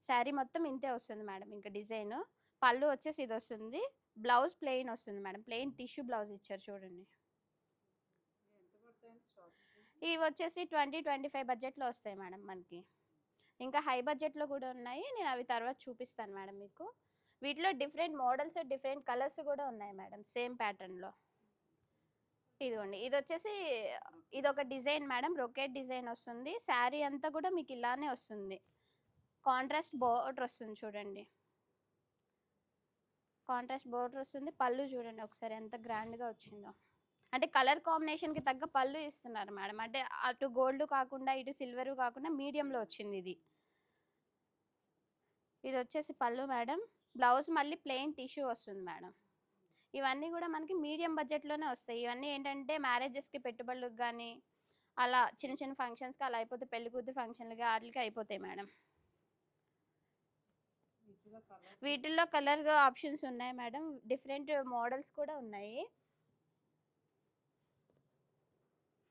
శారీ మొత్తం ఇంతే వస్తుంది మేడం. ఇంకా డిజైన్ పళ్ళు వచ్చేసి ఇది వస్తుంది. బ్లౌజ్ ప్లెయిన్ వస్తుంది మేడం. ప్లెయిన్ టిష్యూ బ్లౌజ్ ఇచ్చారు చూడండి. ఇవి వచ్చేసి 20-25 బడ్జెట్లో వస్తాయి మేడం మనకి. ఇంకా హై బడ్జెట్లో కూడా ఉన్నాయి. నేను అవి తర్వాత చూపిస్తాను మేడం మీకు. వీటిలో డిఫరెంట్ మోడల్స్ డిఫరెంట్ కలర్స్ కూడా ఉన్నాయి మేడం సేమ్ ప్యాటర్న్లో. ఇదిగోండి ఇది వచ్చేసి ఇది ఒక డిజైన్ మేడం. రొకెట్ డిజైన్ వస్తుంది. శారీ అంతా కూడా మీకు ఇలానే వస్తుంది. కాంట్రాస్ట్ బోర్డర్ వస్తుంది చూడండి. కాంట్రాస్ట్ బోర్డర్ వస్తుంది. పళ్ళు చూడండి ఒకసారి ఎంత గ్రాండ్గా వచ్చిందో. అంటే కలర్ కాంబినేషన్కి తగ్గ పళ్ళు ఇస్తున్నారు మేడం. అంటే అటు గోల్డ్ కాకుండా ఇటు సిల్వర్ కాకుండా మీడియంలో వచ్చింది ఇది. ఇది వచ్చేసి పళ్ళు మేడం. బ్లౌజ్ మళ్ళీ ప్లెయిన్ టిష్యూ వస్తుంది మేడం. ఇవన్నీ కూడా మనకి మీడియం బడ్జెట్లోనే వస్తాయి. ఇవన్నీ ఏంటంటే మ్యారేజెస్కి పెట్టుబడులకు కానీ అలా చిన్న చిన్న ఫంక్షన్స్కి అలా అయిపోతే పెళ్లి కూతురు ఫంక్షన్లకి వాటికి అయిపోతాయి మేడం. వీటిలో కలర్స్ వీటిల్లో కలర్ ఆప్షన్స్ ఉన్నాయి మేడం. డిఫరెంట్ మోడల్స్ కూడా ఉన్నాయి.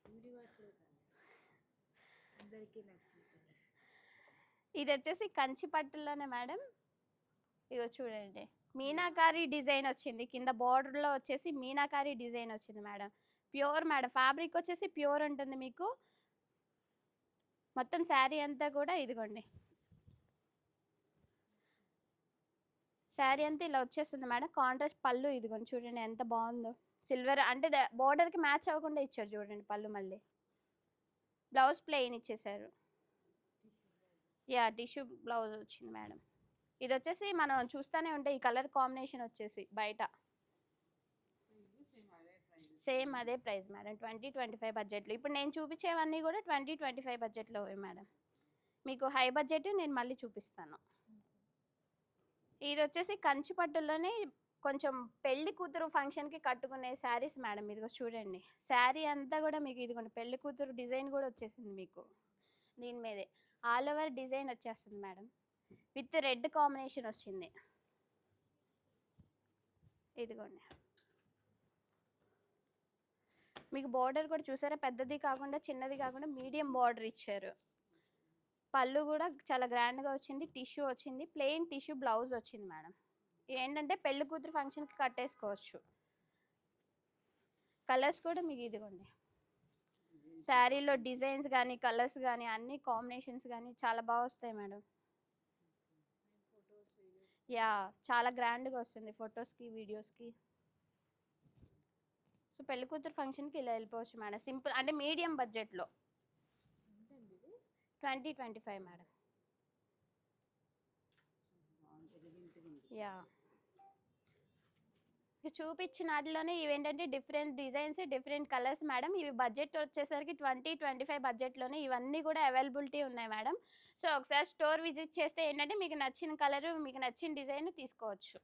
యూనివర్సల్ అందరికీ నచ్చింది. ఇది వచ్చేసి కంచి పట్టులోనే మేడం. ఇగో చూడండి మీనాకారి డిజైన్ వచ్చింది. కింద బార్డర్లో వచ్చేసి మీనాకారి డిజైన్ వచ్చింది మేడం. Pure madam. ఫ్యాబ్రిక్ వచ్చేసి ప్యూర్ ఉంటుంది మీకు. మొత్తం శారీ అంతా కూడా ఇదిగోండి. శారీ అంతా ఇలా వచ్చేస్తుంది మేడం. కాంట్రాస్ట్ పళ్ళు ఇదిగోండి చూడండి ఎంత బాగుందో. సిల్వర్ అంటే బార్డర్కి మ్యాచ్ అవ్వకుండా ఇచ్చారు చూడండి పళ్ళు. మళ్ళీ బ్లౌజ్ ప్లెయిన్ ఇచ్చేసారు. యా టిష్యూ బ్లౌజ్ వచ్చింది మేడం. ఇది వచ్చేసి మనం చూస్తూనే ఉంటే ఈ కలర్ కాంబినేషన్ వచ్చేసి బయట సేమ్ అదే ప్రైస్ మేడం. 20-25 బడ్జెట్లో. ఇప్పుడు నేను చూపించేవన్నీ కూడా 20-25 బడ్జెట్లో మేడం. మీకు హై బడ్జెట్ నేను మళ్ళీ చూపిస్తాను. ఇది వచ్చేసి కంచి పట్టులోనే కొంచెం పెళ్లి కూతురు ఫంక్షన్కి కట్టుకునే శారీస్ మేడం. ఇదిగో చూడండి శారీ అంతా కూడా మీకు ఇదిగోండి పెళ్లి కూతురు డిజైన్ కూడా వచ్చేసింది మీకు. దీని మీదే ఆల్ ఓవర్ డిజైన్ వచ్చేస్తుంది మేడం. విత్ రెడ్ కాంబినేషన్ వచ్చింది. ఇదిగోండి మీకు బార్డర్ కూడా చూసారా, పెద్దది కాకుండా చిన్నది కాకుండా మీడియం బార్డర్ ఇచ్చారు. పళ్ళు కూడా చాలా గ్రాండ్గా వచ్చింది. టిష్యూ వచ్చింది. ప్లెయిన్ టిష్యూ బ్లౌజ్ వచ్చింది మేడం. ఏంటంటే పెళ్లి కూతురు ఫంక్షన్కి కట్టేసుకోవచ్చు. కలర్స్ కూడా మీకు ఇదిగోండి. శారీలో డిజైన్స్ కానీ కలర్స్ కానీ అన్ని కాంబినేషన్స్ కానీ చాలా బాగా వస్తాయి మేడం. యా చాలా గ్రాండ్గా వస్తుంది ఫొటోస్కి వీడియోస్కి. సో పెళ్లి కూతురు ఫంక్షన్కి ఇలా వెళ్ళిపోవచ్చు మేడం. సింపుల్ అంటే మీడియం బడ్జెట్లో 20-25 మేడం. యా చూపించిన వాటిలోనే ఇవేంటంటే different designs different colours madam. ఇవి బడ్జెట్ వచ్చేసరికి 20-25 బడ్జెట్లోనే ఇవన్నీ కూడా అవైలబిలిటీ ఉన్నాయి మేడం. సో ఒకసారి స్టోర్ విజిట్ చేస్తే ఏంటంటే మీకు నచ్చిన కలరు మీకు నచ్చిన డిజైన్ తీసుకోవచ్చు.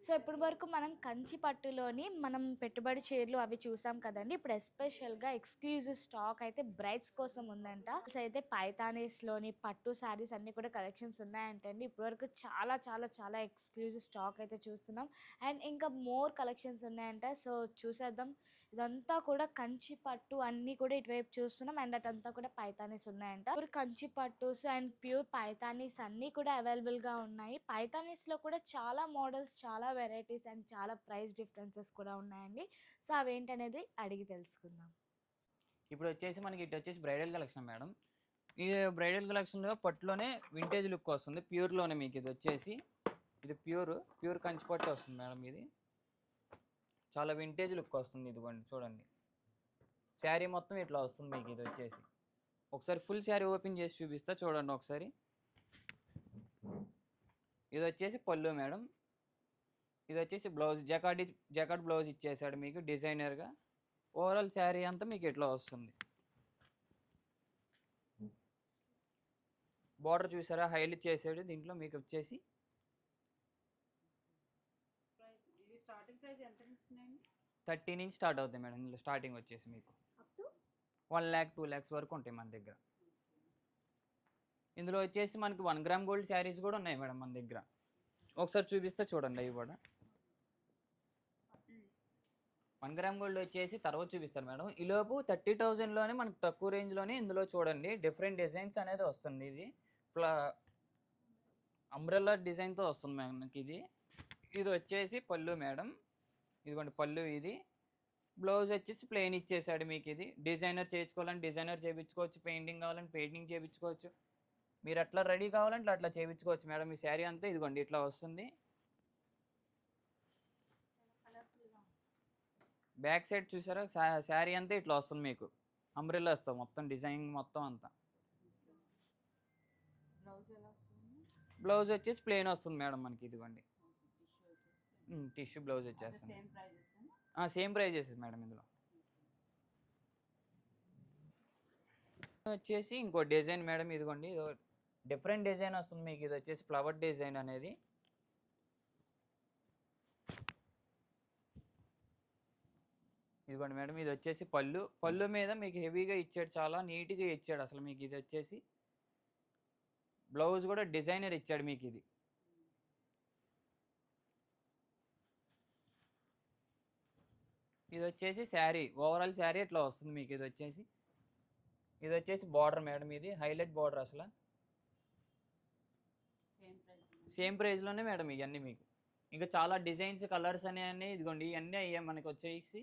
సో ఇప్పటి వరకు మనం కంచి పట్టులోని మనం పెట్టుబడి చీరలు అవి చూసాం కదండి. ఇప్పుడు ఎస్పెషల్గా ఎక్స్క్లూజివ్ స్టాక్ అయితే బ్రైడ్స్ కోసం ఉందంట. సో అయితే పైతానీస్లోని పట్టు శారీస్ అన్నీ కూడా కలెక్షన్స్ ఉన్నాయంటండి. ఇప్పటివరకు చాలా చాలా చాలా ఎక్స్క్లూజివ్ స్టాక్ అయితే చూస్తున్నాం. అండ్ ఇంకా మోర్ కలెక్షన్స్ ఉన్నాయంట. సో చూసేద్దాం. ఇదంతా కూడా కంచి పట్టు అన్నీ కూడా ఇటువైపు చూస్తున్నాం. అండ్ అటంతా కూడా పైతానీస్ ఉన్నాయంట. ప్యూర్ కంచి పట్టుస్ అండ్ ప్యూర్ పైతానీస్ అన్నీ కూడా అవైలబుల్గా ఉన్నాయి. పైతానీస్లో కూడా చాలా మోడల్స్ చాలా వెరైటీస్ అండ్ చాలా ప్రైస్ డిఫరెన్సెస్ కూడా ఉన్నాయండి. సో అవేంటనేది అడిగి తెలుసుకుందాం. ఇప్పుడు వచ్చేసి మనకి ఇటు వచ్చేసి బ్రైడల్ కలెక్షన్ మేడం. ఈ బ్రైడల్ కలెక్షన్లో పట్టులోనే వింటేజ్ లుక్ వస్తుంది. ప్యూర్లోనే మీకు ఇది వచ్చేసి ఇది ప్యూర్ కంచి పట్టు వస్తుంది మేడం. ఇది చాలా వింటేజ్ లుక్ వస్తుంది. ఇదిగోండి చూడండి శారీ మొత్తం ఇట్లా వస్తుంది మీకు. ఇది వచ్చేసి ఒకసారి ఫుల్ శారీ ఓపెన్ చేసి చూపిస్తా చూడండి ఒకసారి. ఇది వచ్చేసి పళ్ళు మేడం. ఇది వచ్చేసి బ్లౌజ్ జకాట్ బ్లౌజ్ ఇచ్చేసాడు మీకు డిజైనర్గా. ఓవరాల్ శారీ అంతా మీకు ఇట్లా వస్తుంది. బార్డర్ చూసారా హైలైట్ చేసాడు. దీంట్లో మీకు వచ్చేసి ప్రైస్ ఇది స్టార్టింగ్ ప్రైస్ ఎంత ఇస్తున్నాయండి? 30 నుంచి స్టార్ట్ అవుతాయి మేడం. ఇందులో స్టార్టింగ్ వచ్చేసి మీకు అప్ టు 1 lakh 2 lakhs వరకు ఉంటాయి మన దగ్గర. ఇందులో వచ్చేసి మనకి 1 gram గోల్డ్ శారీస్ కూడా ఉన్నాయి మేడం మన దగ్గర. ఒకసారి చూపిస్తే చూడండి. అవి కూడా 1 gram గోల్డ్ వచ్చేసి తర్వాత చూపిస్తారు మేడం. ఈలోపు 30,000లోనే మనకు తక్కువ రేంజ్లోనే ఇందులో చూడండి డిఫరెంట్ డిజైన్స్ అనేది వస్తుంది. ఇది అంబ్రెల్లా డిజైన్తో వస్తుంది మనకి. ఇది వచ్చేసి పళ్ళు మేడం. ఇదిగోండి పళ్ళు. ఇది బ్లౌజ్ వచ్చేసి ప్లెయిన్ ఇచ్చేసాడు మీకు. ఇది డిజైనర్ చేయించుకోవాలంటే డిజైనర్ చేయించుకోవచ్చు. పెయింటింగ్ కావాలంటే పెయింటింగ్ చేయించుకోవచ్చు. మీరు అట్లా రెడీ కావాలంటే అట్లా చేయించుకోవచ్చు మేడం. ఈ శారీ అంతా ఇదిగోండి ఇట్లా వస్తుంది. బ్యాక్ సైడ్ చూసారా శారీ అంతా ఇట్లా వస్తుంది మీకు. అంబ్రెల్లా వస్తుంది మొత్తం డిజైన్ మొత్తం అంతా. బ్లౌజ్ ఎలా వస్తుంది? బ్లౌజ్ వచ్చేసి ప్లెయిన్ వస్తుంది మేడం మనకి. ఇదిగోండి టిష్యూ వచ్చేసి టిష్యూ బ్లౌజ్ వచ్చేస్తుంది. Same prices. Same prices madam ఇందులో. వచ్చేసి ఇంకో డిజైన్ మేడం, ఇదిగోండి ఇది డిఫరెంట్ డిజైన్ వస్తుంది మీకు. ఇది వచ్చేసి ఫ్లవర్ డిజైన్ అనేది. ఇదిగోండి మేడం, ఇది వచ్చేసి పళ్ళు మీద మీకు హెవీగా ఇచ్చాడు, చాలా నీట్గా ఇచ్చాడు అసలు మీకు. ఇది వచ్చేసి బ్లౌజ్ కూడా డిజైనర్ ఇచ్చాడు మీకు. ఇది వచ్చేసి శారీ, ఓవరాల్ శారీ ఇట్లా వస్తుంది మీకు. ఇది వచ్చేసి బార్డర్ మేడం, ఇది హైలైట్ బార్డర్ అసలు. సేమ్ ప్రైస్లోనే మేడం ఇవన్నీ మీకు. ఇంకా చాలా డిజైన్స్ కలర్స్ అనేవి ఇదిగోండి, ఇవన్నీ అయ్యాయి మనకి వచ్చేసి.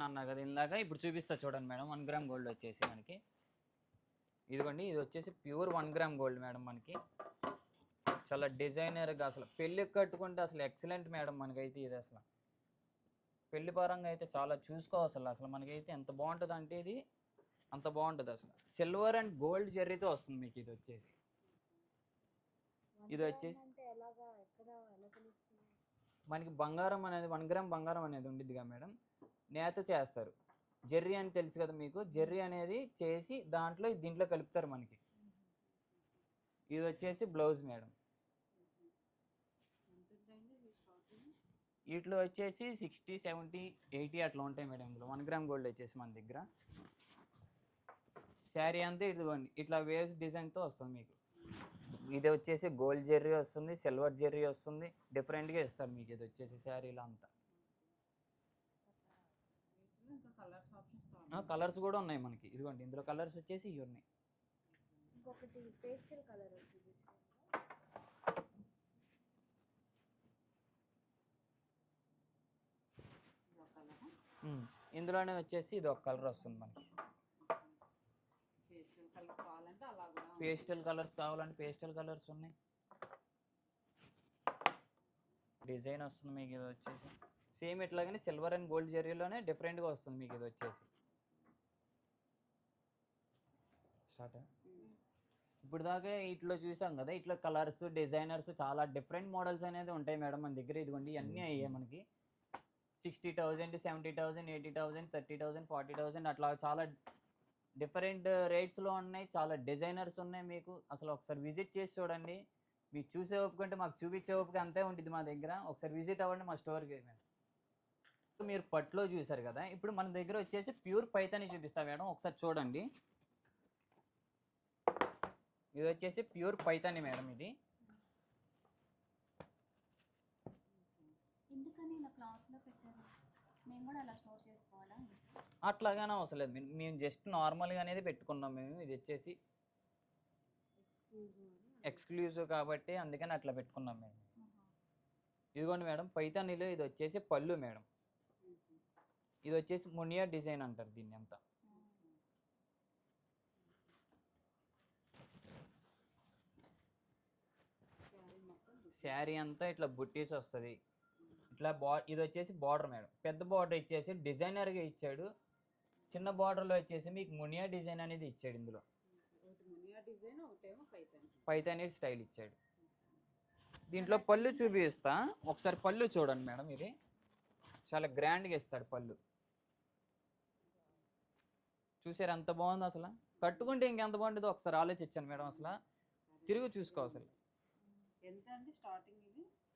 అన్నా కదా ఇందాక, ఇప్పుడు చూపిస్తా చూడండి మేడం. 1 గ్రామ్ గోల్డ్ వచ్చేసి మనకి ఇదిగోండి, ఇది వచ్చేసి ప్యూర్ 1 గ్రామ్ గోల్డ్ మేడం మనకి. చాలా డిజైనర్గా అసలు పెళ్ళికి కట్టుకుంటే అసలు ఎక్సలెంట్ మేడం మనకైతే. ఇది అసలు పెళ్లి పరంగా అయితే చాలా చూసుకోవాలి అసలు మనకైతే. ఎంత బాగుంటుంది అంటే ఇది, అంత బాగుంటుంది అసలు. సిల్వర్ అండ్ గోల్డ్ జెర్రీతో వస్తుంది మీకు. ఇది వచ్చేసి మనకి బంగారం అనేది 1 గ్రామ్ బంగారం అనేది ఉండిద్దిగా మేడం, నేత చేస్తారు. జెర్రీ అని తెలుసు కదా మీకు, జెర్రీ అనేది చేసి దీంట్లో కలుపుతారు మనకి. ఇది వచ్చేసి బ్లౌజ్ మేడం. వీటిలో వచ్చేసి 60, 70, 80 అట్లా ఉంటాయి మేడం. ఇందులో 1 గ్రామ్ గోల్డ్ వచ్చేసి మన దగ్గర. శారీ అంతా ఇదిగోండి ఇట్లా వేవ్స్ డిజైన్తో వస్తుంది మీకు. ఇది వచ్చేసి గోల్డ్ జెర్రీ వస్తుంది, సిల్వర్ జెర్రీ వస్తుంది, డిఫరెంట్గా ఇస్తారు మీకు. ఇది వచ్చేసి శారీలో అంతా కలర్స్ కూడా ఉన్నాయి మనకి. ఇదిగోండి ఇందులో కలర్స్ వచ్చేసి ఇవి ఉన్నాయి. ఇంకొకటి పేస్టల్ కలర్ వచ్చింది. ఇందులోనే వచ్చేసి ఇది ఒక కలర్ వస్తుంది మనకి. పేస్టల్ కలర్స్ కావాలంటే పేస్టల్ కలర్స్ ఉన్నాయి. డిజైన్ వస్తుంది మీకు. ఇది వచ్చేసి సేమ్ ఇట్లాగనే సిల్వర్ అండ్ గోల్డ్ జెర్రీలోనే డిఫరెంట్గా వస్తుంది మీకు. ఇది వచ్చేసి స్టార్ట్. ఇప్పుడు దాకా ఇట్లా చూసాం కదా, ఇట్లా కలర్స్ డిజైనర్స్ చాలా డిఫరెంట్ మోడల్స్ అనేది ఉంటాయి మేడం మన దగ్గర. ఇదిగోండి ఇవన్నీ అయ్యాయి మనకి. 60,000, 70,000, 80,000, 30,000, 40,000 అట్లా చాలా డిఫరెంట్ రేట్స్లో ఉన్నాయి. చాలా డిజైనర్స్ ఉన్నాయి మీకు. అసలు ఒకసారి విజిట్ చేసి చూడండి. మీకు చూసే ఓపిక అంటే మాకు చూపించే ఓపిక అంతే ఉంటుంది మా దగ్గర. ఒకసారి విజిట్ అవ్వండి మా స్టోర్కి. మీరు పట్టులో చూసారు కదా, ఇప్పుడు మన దగ్గర వచ్చేసి ప్యూర్ పైతాని చూపిస్తా మేడం, ఒకసారి చూడండి. ఇది వచ్చేసి ప్యూర్ పైతాని మేడం. ఇది ఎందుకని ఇలా క్లాత్లో పెట్టారు? మేము కూడా అలా స్టోర్ చేసుకోవాలా? అట్లాగానే అవసరం లేదు, మేము జస్ట్ నార్మల్గా అనేది పెట్టుకున్నాం మేము. ఇది వచ్చేసి ఎక్స్క్లూజివ్ కాబట్టి అందుకని అట్లా పెట్టుకున్నాం మేము. ఇదిగోండి మేడం పైతానీలో ఇది వచ్చేసి పళ్ళు మేడం. ఇది వచ్చేసి మునియా డిజైన్ అంటారు దీన్ని అంతా. శారీ అంతా ఇట్లా బుట్టీస్ వస్తుంది. ఇట్లా ఇది వచ్చేసి బార్డర్ మేడం. పెద్ద బార్డర్ ఇచ్చేసి డిజైనర్గా ఇచ్చాడు. చిన్న బార్డర్లో వచ్చేసి మీకు మునియా డిజైన్ అనేది ఇచ్చాడు. ఇందులో పైతానీ స్టైల్ ఇచ్చాడు. దీంట్లో పళ్ళు చూపిస్తా, ఒకసారి పళ్ళు చూడండి మేడం. ఇది చాలా గ్రాండ్గా ఇస్తాడు పళ్ళు. చూసారు ఎంత బాగుంది అసలు. కట్టుకుంటే ఇంకెంత బాగుంటుందో ఒకసారి ఆలోచించాను మేడం. అసలు తిరిగి చూసుకో అసలు.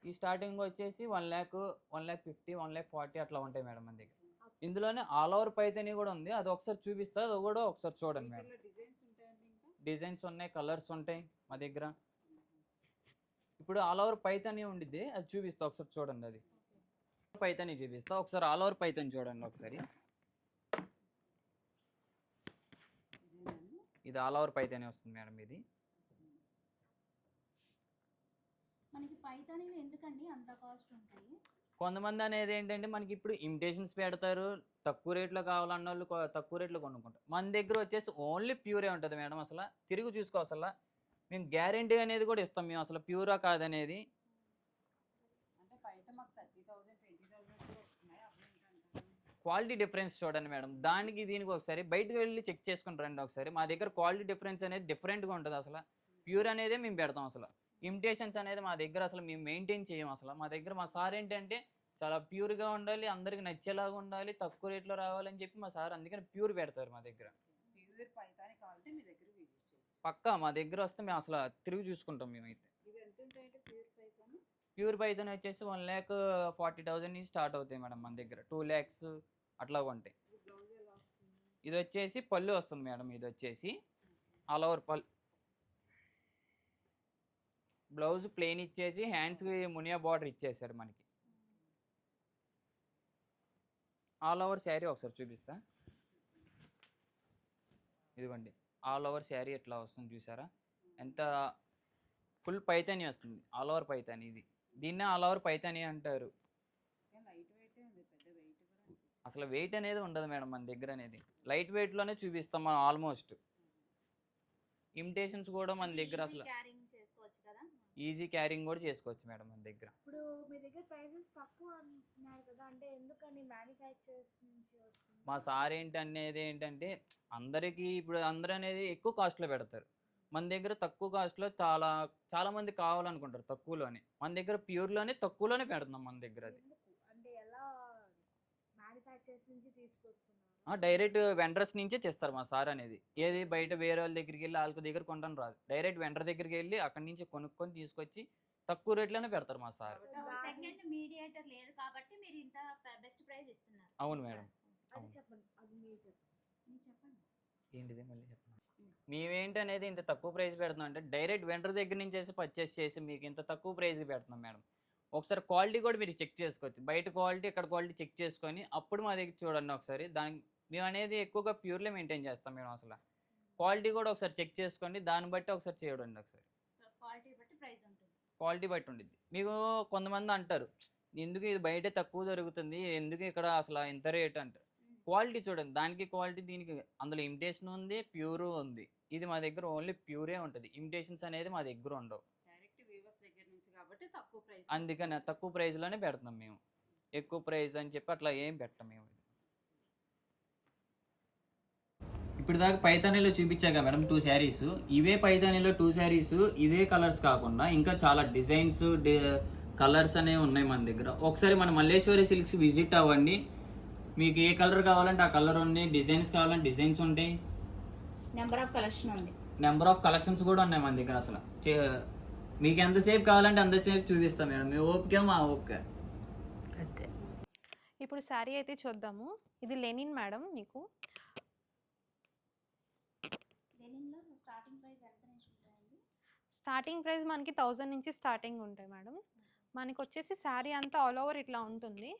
ఈ స్టార్టింగ్ వచ్చేసి 1,00,000, 1,50,000, 1,40,000 అట్లా ఉంటాయి మేడం మన దగ్గర. ఇందులోనే ఆల్ ఓవర్ పైతానీ కూడా ఉంది, అది ఒకసారి చూపిస్తా, అది కూడా ఒకసారి చూడండి మేడం. డిజైన్స్ ఉన్నాయి, కలర్స్ ఉంటాయి మా దగ్గర. ఇప్పుడు ఆల్ ఓవర్ పైతానీ ఉండిద్ది, అది చూపిస్తా ఒకసారి చూడండి. అది పైతానీ చూపిస్తా, ఒకసారి ఆల్ ఓవర్ పైతానీ చూడండి ఒకసారి. ఇది ఆల్ ఓవర్ పైతానీ వస్తుంది మేడం. ఇది మనకి పైతానీలు ఎందుకండి అంత కాస్ట్ ఉంటాయి? కొంతమంది అనేది ఏంటంటే మనకి ఇప్పుడు ఇమిటేషన్స్ పెడతారు, తక్కువ రేట్లో కావాలన్న వాళ్ళు తక్కువ రేట్లో కొనుక్కుంటారు. మన దగ్గర వచ్చేసి ఓన్లీ ప్యూరే ఉంటుంది మేడం. అసలు తిరిగి చూసుకో అసలు. మేము గ్యారెంటీ అనేది కూడా ఇస్తాం మేము, అసలు ప్యూరా కాదనేది. క్వాలిటీ డిఫరెన్స్ చూడండి మేడం. దానికి దీనికి ఒకసారి బయటకు వెళ్ళి చెక్ చేసుకుని రండి ఒకసారి. మా దగ్గర క్వాలిటీ డిఫరెన్స్ అనేది డిఫరెంట్గా ఉంటుంది అసలు. ప్యూర్ అనేదే మేము పెడతాం అసలు. ఇమిటేషన్స్ అనేది మా దగ్గర అసలు మేము మెయింటైన్ చేయం అసలు. మా సార్ ఏంటంటే చాలా ప్యూర్గా ఉండాలి, అందరికి నచ్చేలాగా ఉండాలి, తక్కువ రేట్లో రావాలని చెప్పి మా సార్ అందుకని ప్యూర్ పెడతారు మా దగ్గర. ప్యూర్ పైతాని కావాలంటే మీ దగ్గర విజిట్ చేయొచ్చు. పక్కా మా దగ్గర వస్తే మేము అసలు తిరిగి చూసుకుంటాం మేమైతే. ఇవి ఎంత ఉంటాయంటే ప్యూర్ పైతాని? ప్యూర్ పైథాన్ వచ్చేసి 1,40,000 నుంచి స్టార్ట్ అవుతాయి మేడం మన దగ్గర. 2 lakhs అట్లా ఉంటాయి. బ్లౌజ్ ఎలా వస్తుంది? ఇది వచ్చేసి పళ్ళు వస్తుంది మేడం. ఇది వచ్చేసి ఆల్ ఓవర్ బ్లౌజ్ ప్లెయిన్ ఇచ్చేసి హ్యాండ్స్కి మునియా బార్డర్ ఇచ్చేసారు మనకి. ఆల్ ఓవర్ శారీ ఒకసారి చూపిస్తా. ఇదిగోండి ఆల్ ఓవర్ శారీ ఎట్లా వస్తుంది చూసారా, ఎంత ఫుల్ పైతాని వస్తుంది. ఆల్ ఓవర్ పైతాని ఇది. దీన్నే ఆల్ ఓవర్ పైతాని అంటారు. లైట్ వెయిట్ ఉంది, పెద్ద వెయిట్ కూడా అనిపించదు. అసలు వెయిట్ అనేది ఉండదు మేడం మన దగ్గర అనేది. లైట్ వెయిట్లోనే చూపిస్తాం మనం ఆల్మోస్ట్. ఇమిటేషన్స్ కూడా మన దగ్గర అసలు క్యారింగ్ చేసుకోవచ్చు కదా. ఈజీ క్యారింగ్ కూడా చేసుకోవచ్చు మేడం మన దగ్గర. ఇప్పుడు మీ దగ్గర ప్రైసెస్ తక్కువ అంటున్నారు కదా, అంటే ఎందుకని మ్యానుఫ్యాక్చర్స్ నుంచి వస్తుంది? మా సార్ ఏంటంటే అందరికీ ఇప్పుడు అందరూ అనేది ఎక్కువ కాస్ట్లో పెడతారు. మన దగ్గర తక్కువ కాస్ట్లో చాలా మంది కావాలనుకుంటారు తక్కువలోనే. మన దగ్గర ప్యూర్లోనే తక్కువలోనే పెడుతున్నాం మన దగ్గర. అది ఎందుకు అంటే ఎలా మ్యానుఫ్యాక్చర్స్ నుంచి తీసుకొస్తున్నారు? డైరెక్ట్ వెండర్స్ నుంచే తెస్తారు మా సార్ అనేది. ఏది బయట వేరే వాళ్ళ దగ్గరికి వెళ్ళి వాళ్ళ దగ్గర కొనడం రాదు. డైరెక్ట్ వెండర్ దగ్గరికి వెళ్ళి అక్కడి నుంచి కొనుక్కొని తీసుకొచ్చి తక్కువ రేట్లోనే పెడతారు మా సార్. సెకండ్ మీడియేటర్ లేదు కాబట్టి మీరు ఇంత బెస్ట్ ప్రైస్ ఇస్తున్నారు. అవును మేడం. అది చెప్పండి, అది మీరు చెప్పండి. ఏంటిది మళ్ళీ చెప్పండి. మేమేంటనేది ఇంత తక్కువ ప్రైస్ పెడుతున్నాం అంటే డైరెక్ట్ వెండర్ దగ్గర నుంచి పర్చేస్ చేసి మీకు ఇంత తక్కువ ప్రైస్కి పెడుతున్నాం మేడం. ఒకసారి క్వాలిటీ కూడా మీరు చెక్ చేసుకోవచ్చు. బయట క్వాలిటీ ఇక్కడ క్వాలిటీ చెక్ చేసుకొని అప్పుడు మా దగ్గర చూడండి ఒకసారి. మేము అనేది ఎక్కువగా ప్యూర్లే మెయింటైన్ చేస్తాం మేడం. అసలు క్వాలిటీ కూడా ఒకసారి చెక్ చేసుకోండి, దాన్ని బట్టి ఒకసారి చూడండి ఒకసారి. సో క్వాలిటీ బట్టి ప్రైస్ ఉంటుంది. క్వాలిటీ బట్టి ఉంటుంది. మీకు కొంతమంది అంటారు ఎందుకు ఇది బయట తక్కువ దొరుకుతుంది, ఎందుకు ఇక్కడ అసలు ఇంత రేట్ అంటారు. క్వాలిటీ చూడండి, దానికి క్వాలిటీ దీనికి అందులో ఇమిటేషన్ ఉంది, ప్యూర్ ఉంది. ఇది మా దగ్గర ఓన్లీ ప్యూరే ఉంటుంది. ఇమిటేషన్స్ అనేది మా దగ్గర ఉండవు. డైరెక్ట్ వీవర్స్ దగ్గర నుంచి కాబట్టి తక్కువ ప్రైస్. అందుకని తక్కువ ప్రైస్లోనే పెడుతున్నాం మేము. ఎక్కువ ప్రైస్ అని చెప్పి అట్లా ఏం పెట్టం మేము. ఇప్పుడు దాకా పైతానీలో చూపించాక మేడం 2 శారీస్. ఇవే పైతానీలో 2 శారీస్ ఇదే కలర్స్ కాకుండా ఇంకా చాలా డిజైన్స్ కలర్స్ అనేవి ఉన్నాయి మన దగ్గర. ఒకసారి మన మల్లేశ్వరి సిల్క్స్ విజిట్ అవ్వండి. మీకు ఏ కలర్ కావాలంటే ఆ కలర్ ఉంది, డిజైన్స్ కావాలంటే డిజైన్స్ ఉంటాయి, నెంబర్ ఆఫ్ కలెక్షన్ ఉంది, నెంబర్ ఆఫ్ కలెక్షన్స్ కూడా ఉన్నాయి మన దగ్గర. అసలు మీకు ఎంతసేపు కావాలంటే అంతసేపు చూపిస్తాం మేడం. మీ ఓపిక మా ఓపిక. అంతే. ఇప్పుడు శారీ అయితే చూద్దాము. ఇది లెనిన్ మేడం. మీకు లెనిన్లో స్టార్టింగ్ ప్రైస్ ఎంత నుంచి ఉంటాయండి? స్టార్టింగ్ ప్రైస్ మనకి 1000 నుంచి స్టార్టింగ్ ఉంటాయి మేడం. మనకి వచ్చేసి శారీ అంతా ఆల్ ఓవర్ ఇట్లా ఉంటుంది.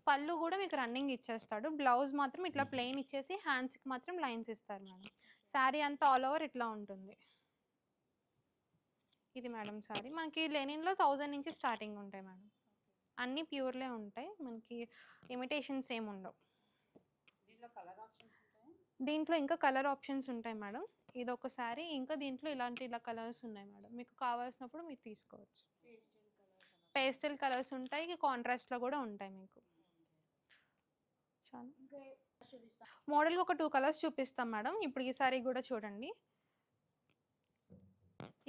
పళ్ళు కూడా మీకు రన్నింగ్ ఇచ్చేస్తాడు. బ్లౌజ్ మాత్రం ఇట్లా ప్లెయిన్ ఇచ్చేసి హ్యాండ్స్కి మాత్రం లైన్స్ ఇస్తారు మేడం. శారీ అంతా ఆల్ ఓవర్ ఇట్లా ఉంటుంది. ఇది మేడం శారీ. మనకి లెనిన్లో 1000 నుంచి స్టార్టింగ్ ఉంటాయి మేడం. అన్నీ ప్యూర్లే ఉంటాయి, మనకి ఇమిటేషన్స్ ఏమి ఉండవు. దీంట్లో కలర్ ఆప్షన్స్ ఉంటాయి. దీంట్లో ఇంకా కలర్ ఆప్షన్స్ ఉంటాయి మేడం. ఇది ఒక శారీ, ఇంకా దీంట్లో ఇలా కలర్స్ ఉన్నాయి మేడం. మీకు కావాల్సినప్పుడు మీరు తీసుకోవచ్చు. పేస్టల్ కలర్స్ ఉంటాయి, కాంట్రాస్ట్లో కూడా ఉంటాయి మీకు. చాలా ఇంకా చూపిస్తాం. మోడల్కి ఒక 2 కలర్స్ చూపిస్తాం మేడం. ఇప్పుడు ఈ సారీ కూడా చూడండి.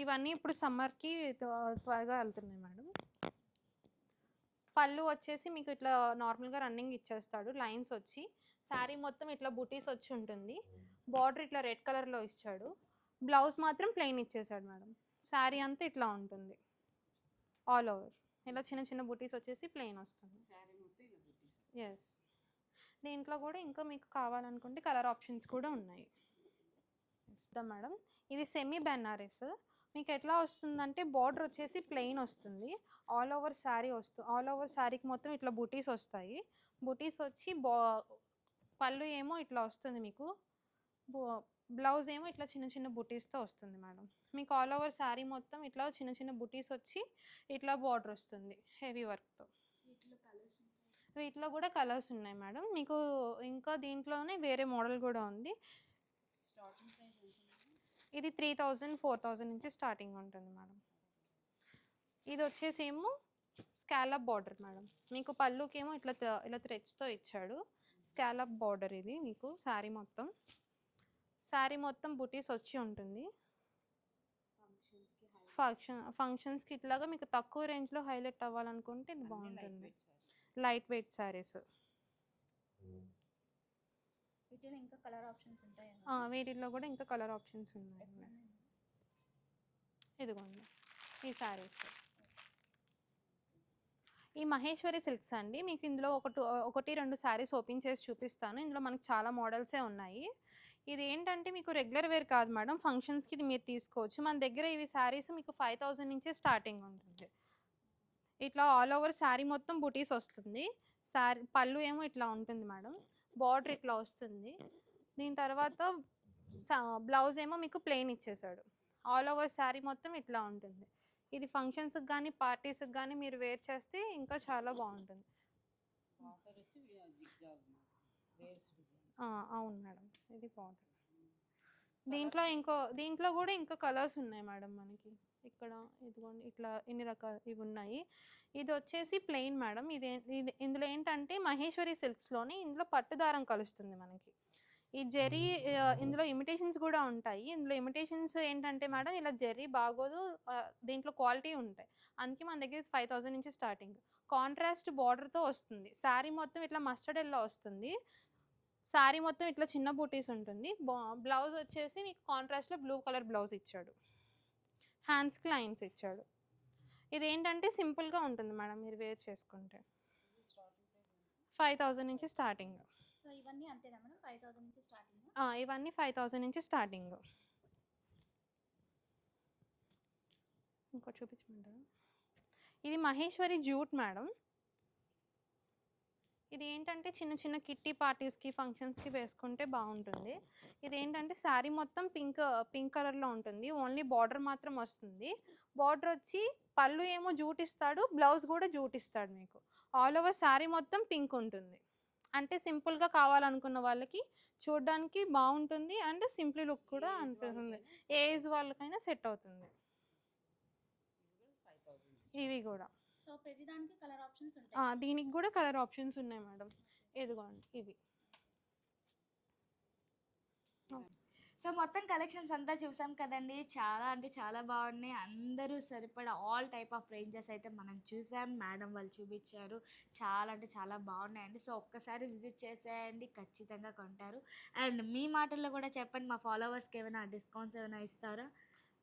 ఇవన్నీ ఇప్పుడు సమ్మర్కి త్వరగా వెళ్తున్నాయి మేడం. పళ్ళు వచ్చేసి మీకు ఇట్లా నార్మల్గా రన్నింగ్ ఇచ్చేస్తాడు, లైన్స్ వచ్చి. శారీ మొత్తం ఇట్లా బుటీస్ వచ్చి ఉంటుంది. బార్డర్ ఇట్లా రెడ్ కలర్లో ఇచ్చాడు. బ్లౌజ్ మాత్రం ప్లెయిన్ ఇచ్చేసాడు మేడం. శారీ అంతా ఇట్లా ఉంటుంది ఆల్ ఓవర్. ఇలా చిన్న చిన్న బుటీస్ వచ్చేసి ప్లెయిన్ వస్తుంది. శారీ మొత్తం ఇలా బుట్టీస్. ఎస్. దీంట్లో కూడా ఇంకా మీకు కావాలనుకుంటే కలర్ ఆప్షన్స్ కూడా ఉన్నాయి మేడం. ఇది సెమీ బెనారస్. మీకు ఎట్లా వస్తుందంటే బార్డర్ వచ్చేసి ప్లెయిన్ వస్తుంది. All over sari all over శారీకి మొత్తం ఇట్లా బుటీస్ వస్తాయి. బుటీస్ వచ్చి పళ్ళు ఏమో ఇట్లా వస్తుంది మీకు. బ్లౌజ్ ఏమో ఇట్లా చిన్న చిన్న బుటీస్తో వస్తుంది మేడం. మీకు ఆల్ ఓవర్ శారీ మొత్తం ఇట్లా చిన్న చిన్న బుటీస్ వచ్చి ఇట్లా బార్డర్ వస్తుంది హెవీ వర్క్తో. వీటిలో కూడా కలర్స్ ఉన్నాయి మేడం. మీకు ఇంకా దీంట్లోనే వేరే మోడల్ కూడా ఉంది. స్టార్టింగ్ ప్రైస్ ఎంత? ఇది 3000 4000 నుంచి స్టార్టింగ్ ఉంటుంది మేడం. ఇది వచ్చేసి ఏమో స్కాలప్ బార్డర్ మేడం. మీకు పళ్ళుకేమో ఇలా థ్రెడ్స్తో ఇచ్చాడు. స్కాలప్ బార్డర్ ఇది మీకు శారీ మొత్తం. శారీ మొత్తం బుటీస్ వచ్చి ఉంటుంది. ఫంక్షన్స్కి ఇట్లాగా మీకు తక్కువ రేంజ్లో హైలైట్ అవ్వాలనుకుంటే ఇది బాగుంటుంది. Light weight saris. వీటిలో ఇంకా కలర్ ఆప్షన్స్ ఉంటాయి. వీటిల్లో కూడా ఇంకా కలర్ ఆప్షన్స్ ఉన్నాయి. ఇదిగోండి ఈ శారీస్. ఈ మహేశ్వరి సిల్క్స్ అండి. మీకు ఇందులో ఒకటి రెండు శారీస్ ఓపెన్ చేసి చూపిస్తాను. ఇందులో మనకి చాలా మోడల్సే ఉన్నాయి. ఇది ఏంటంటే మీకు రెగ్యులర్ వేర్ కాదు మేడం, ఫంక్షన్స్కి ఇది మీరు తీసుకోవచ్చు. మన దగ్గర ఇవి శారీస్ మీకు 5000 నుంచే స్టార్టింగ్ ఉంటుంది. ఇట్లా ఆల్ ఓవర్ శారీ మొత్తం బుటీస్ వస్తుంది. శారీ పళ్ళు ఏమో ఇట్లా ఉంటుంది మేడం, బార్డర్ ఇట్లా వస్తుంది. దీని తర్వాత బ్లౌజ్ ఏమో మీకు ప్లెయిన్ ఇచ్చేసాడు. ఆల్ ఓవర్ శారీ మొత్తం ఇట్లా ఉంటుంది. ఇది ఫంక్షన్స్కి కానీ పార్టీస్కి కానీ మీరు వేర్ చేస్తే ఇంకా చాలా బాగుంటుంది. అవును మేడం, ఇది బాగుంటుంది. దీంట్లో కూడా ఇంకా కలర్స్ ఉన్నాయి మేడం మనకి. ఇక్కడ ఇదిగోండి ఇట్లా ఎన్ని రకాలు ఇవి ఉన్నాయి. ఇది వచ్చేసి ప్లెయిన్ మేడం. ఇందులో ఏంటంటే మహేశ్వరి సిల్క్స్లోని ఇందులో పట్టుదారం కలుస్తుంది మనకి. ఈ జెరీ ఇందులో ఇమిటేషన్స్ కూడా ఉంటాయి. ఇందులో ఇమిటేషన్స్ ఏంటంటే మేడం ఇలా జెరీ బాగోదు, దీంట్లో క్వాలిటీ ఉంటాయి. అందుకే మన దగ్గర 5000 నుంచి స్టార్టింగ్. కాంట్రాస్ట్ బార్డర్తో వస్తుంది. శారీ మొత్తం ఇట్లా మస్టర్డ్ ఎల్లో వస్తుంది. శారీ మొత్తం ఇట్లా చిన్న బూటీస్ ఉంటుంది. బ్లౌజ్ వచ్చేసి మీకు కాంట్రాస్ట్లో బ్లూ కలర్ బ్లౌజ్ ఇచ్చాడు. హ్యాండ్స్కి లైన్స్ ఇచ్చాడు. ఇది ఏంటంటే సింపుల్గా ఉంటుంది మేడం, మీరు వేర్ చేసుకుంటే 5000 నుంచి స్టార్టింగ్. సో ఇవన్నీ అంతేనా మేడం? 5000 నుంచి స్టార్టింగ్. ఇవన్నీ 5000 నుంచి స్టార్టింగ్. ఇంకో చూపించమంటారా? ఇది మహేశ్వరి జూట్ మేడం. ఇది ఏంటంటే చిన్న చిన్న కిట్టి పార్టీస్కి ఫంక్షన్స్కి వేసుకుంటే బాగుంటుంది. ఇది ఏంటంటే శారీ మొత్తం పింక్ కలర్లో ఉంటుంది. ఓన్లీ బార్డర్ మాత్రం వస్తుంది. బార్డర్ వచ్చి పళ్ళు ఏమో జూట్ ఇస్తాడు, బ్లౌజ్ కూడా జూట్ ఇస్తాడు మీకు. ఆల్ ఓవర్ శారీ మొత్తం పింక్ ఉంటుంది. అంటే సింపుల్గా కావాలనుకున్న వాళ్ళకి చూడడానికి బాగుంటుంది అండ్ సింప్లీ లుక్ కూడా అనిపిస్తుంది. ఏజ్ వాళ్ళకైనా సెట్ అవుతుంది. ఇవి కూడా సో ప్రతిదానికి కలర్ ఆప్షన్స్ ఉంటాయి. దీనికి కూడా కలర్ ఆప్షన్స్ ఉన్నాయి మేడం. ఇదిగోండి ఇవి. సో మొత్తం కలెక్షన్స్ అంతా చూసాం కదండి. చాలా అంటే చాలా బాగున్నాయి. అందరూ సరిపడా ఆల్ టైప్ ఆఫ్ రేంజెస్ అయితే మనం చూసాం. మేడం వాళ్ళు చూపించారు. చాలా అంటే చాలా బాగున్నాయండి. సో ఒక్కసారి విజిట్ చేసేయండి, ఖచ్చితంగా కొంటారు. అండ్ మీ మాటల్లో కూడా చెప్పండి, మా ఫాలోవర్స్కి ఏమైనా డిస్కౌంట్స్ ఏమైనా ఇస్తారా?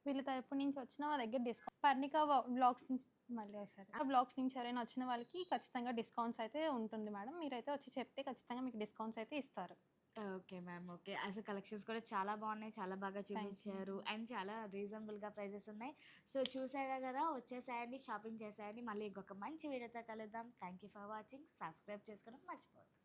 వీళ్ళ తరపు నుంచి వచ్చిన మా దగ్గర డిస్కౌంట్ పర్ణిక బ్లాగ్స్ నుంచి మళ్ళీ ఒకసారి బ్లాగ్స్ నుంచి ఎవరైనా వచ్చిన వాళ్ళకి ఖచ్చితంగా డిస్కౌంట్స్ అయితే ఉంటుంది మేడం. మీరైతే వచ్చి చెప్తే ఖచ్చితంగా మీకు డిస్కౌంట్స్ అయితే ఇస్తారు. Okay ma'am, okay. అసలు కలెక్షన్స్ కూడా చాలా బాగున్నాయి, చాలా బాగా చూపించారు. అండ్ చాలా రీజనబుల్గా ప్రైజెస్ ఉన్నాయి. సో చూసారా కదా, వచ్చేసేయండి, షాపింగ్ చేసేయండి. మళ్ళీ ఇంకొక మంచి వీడియోతో కలుద్దాం. Thank you for watching. Subscribe చేసుకోవడం మర్చిపోవద్దు.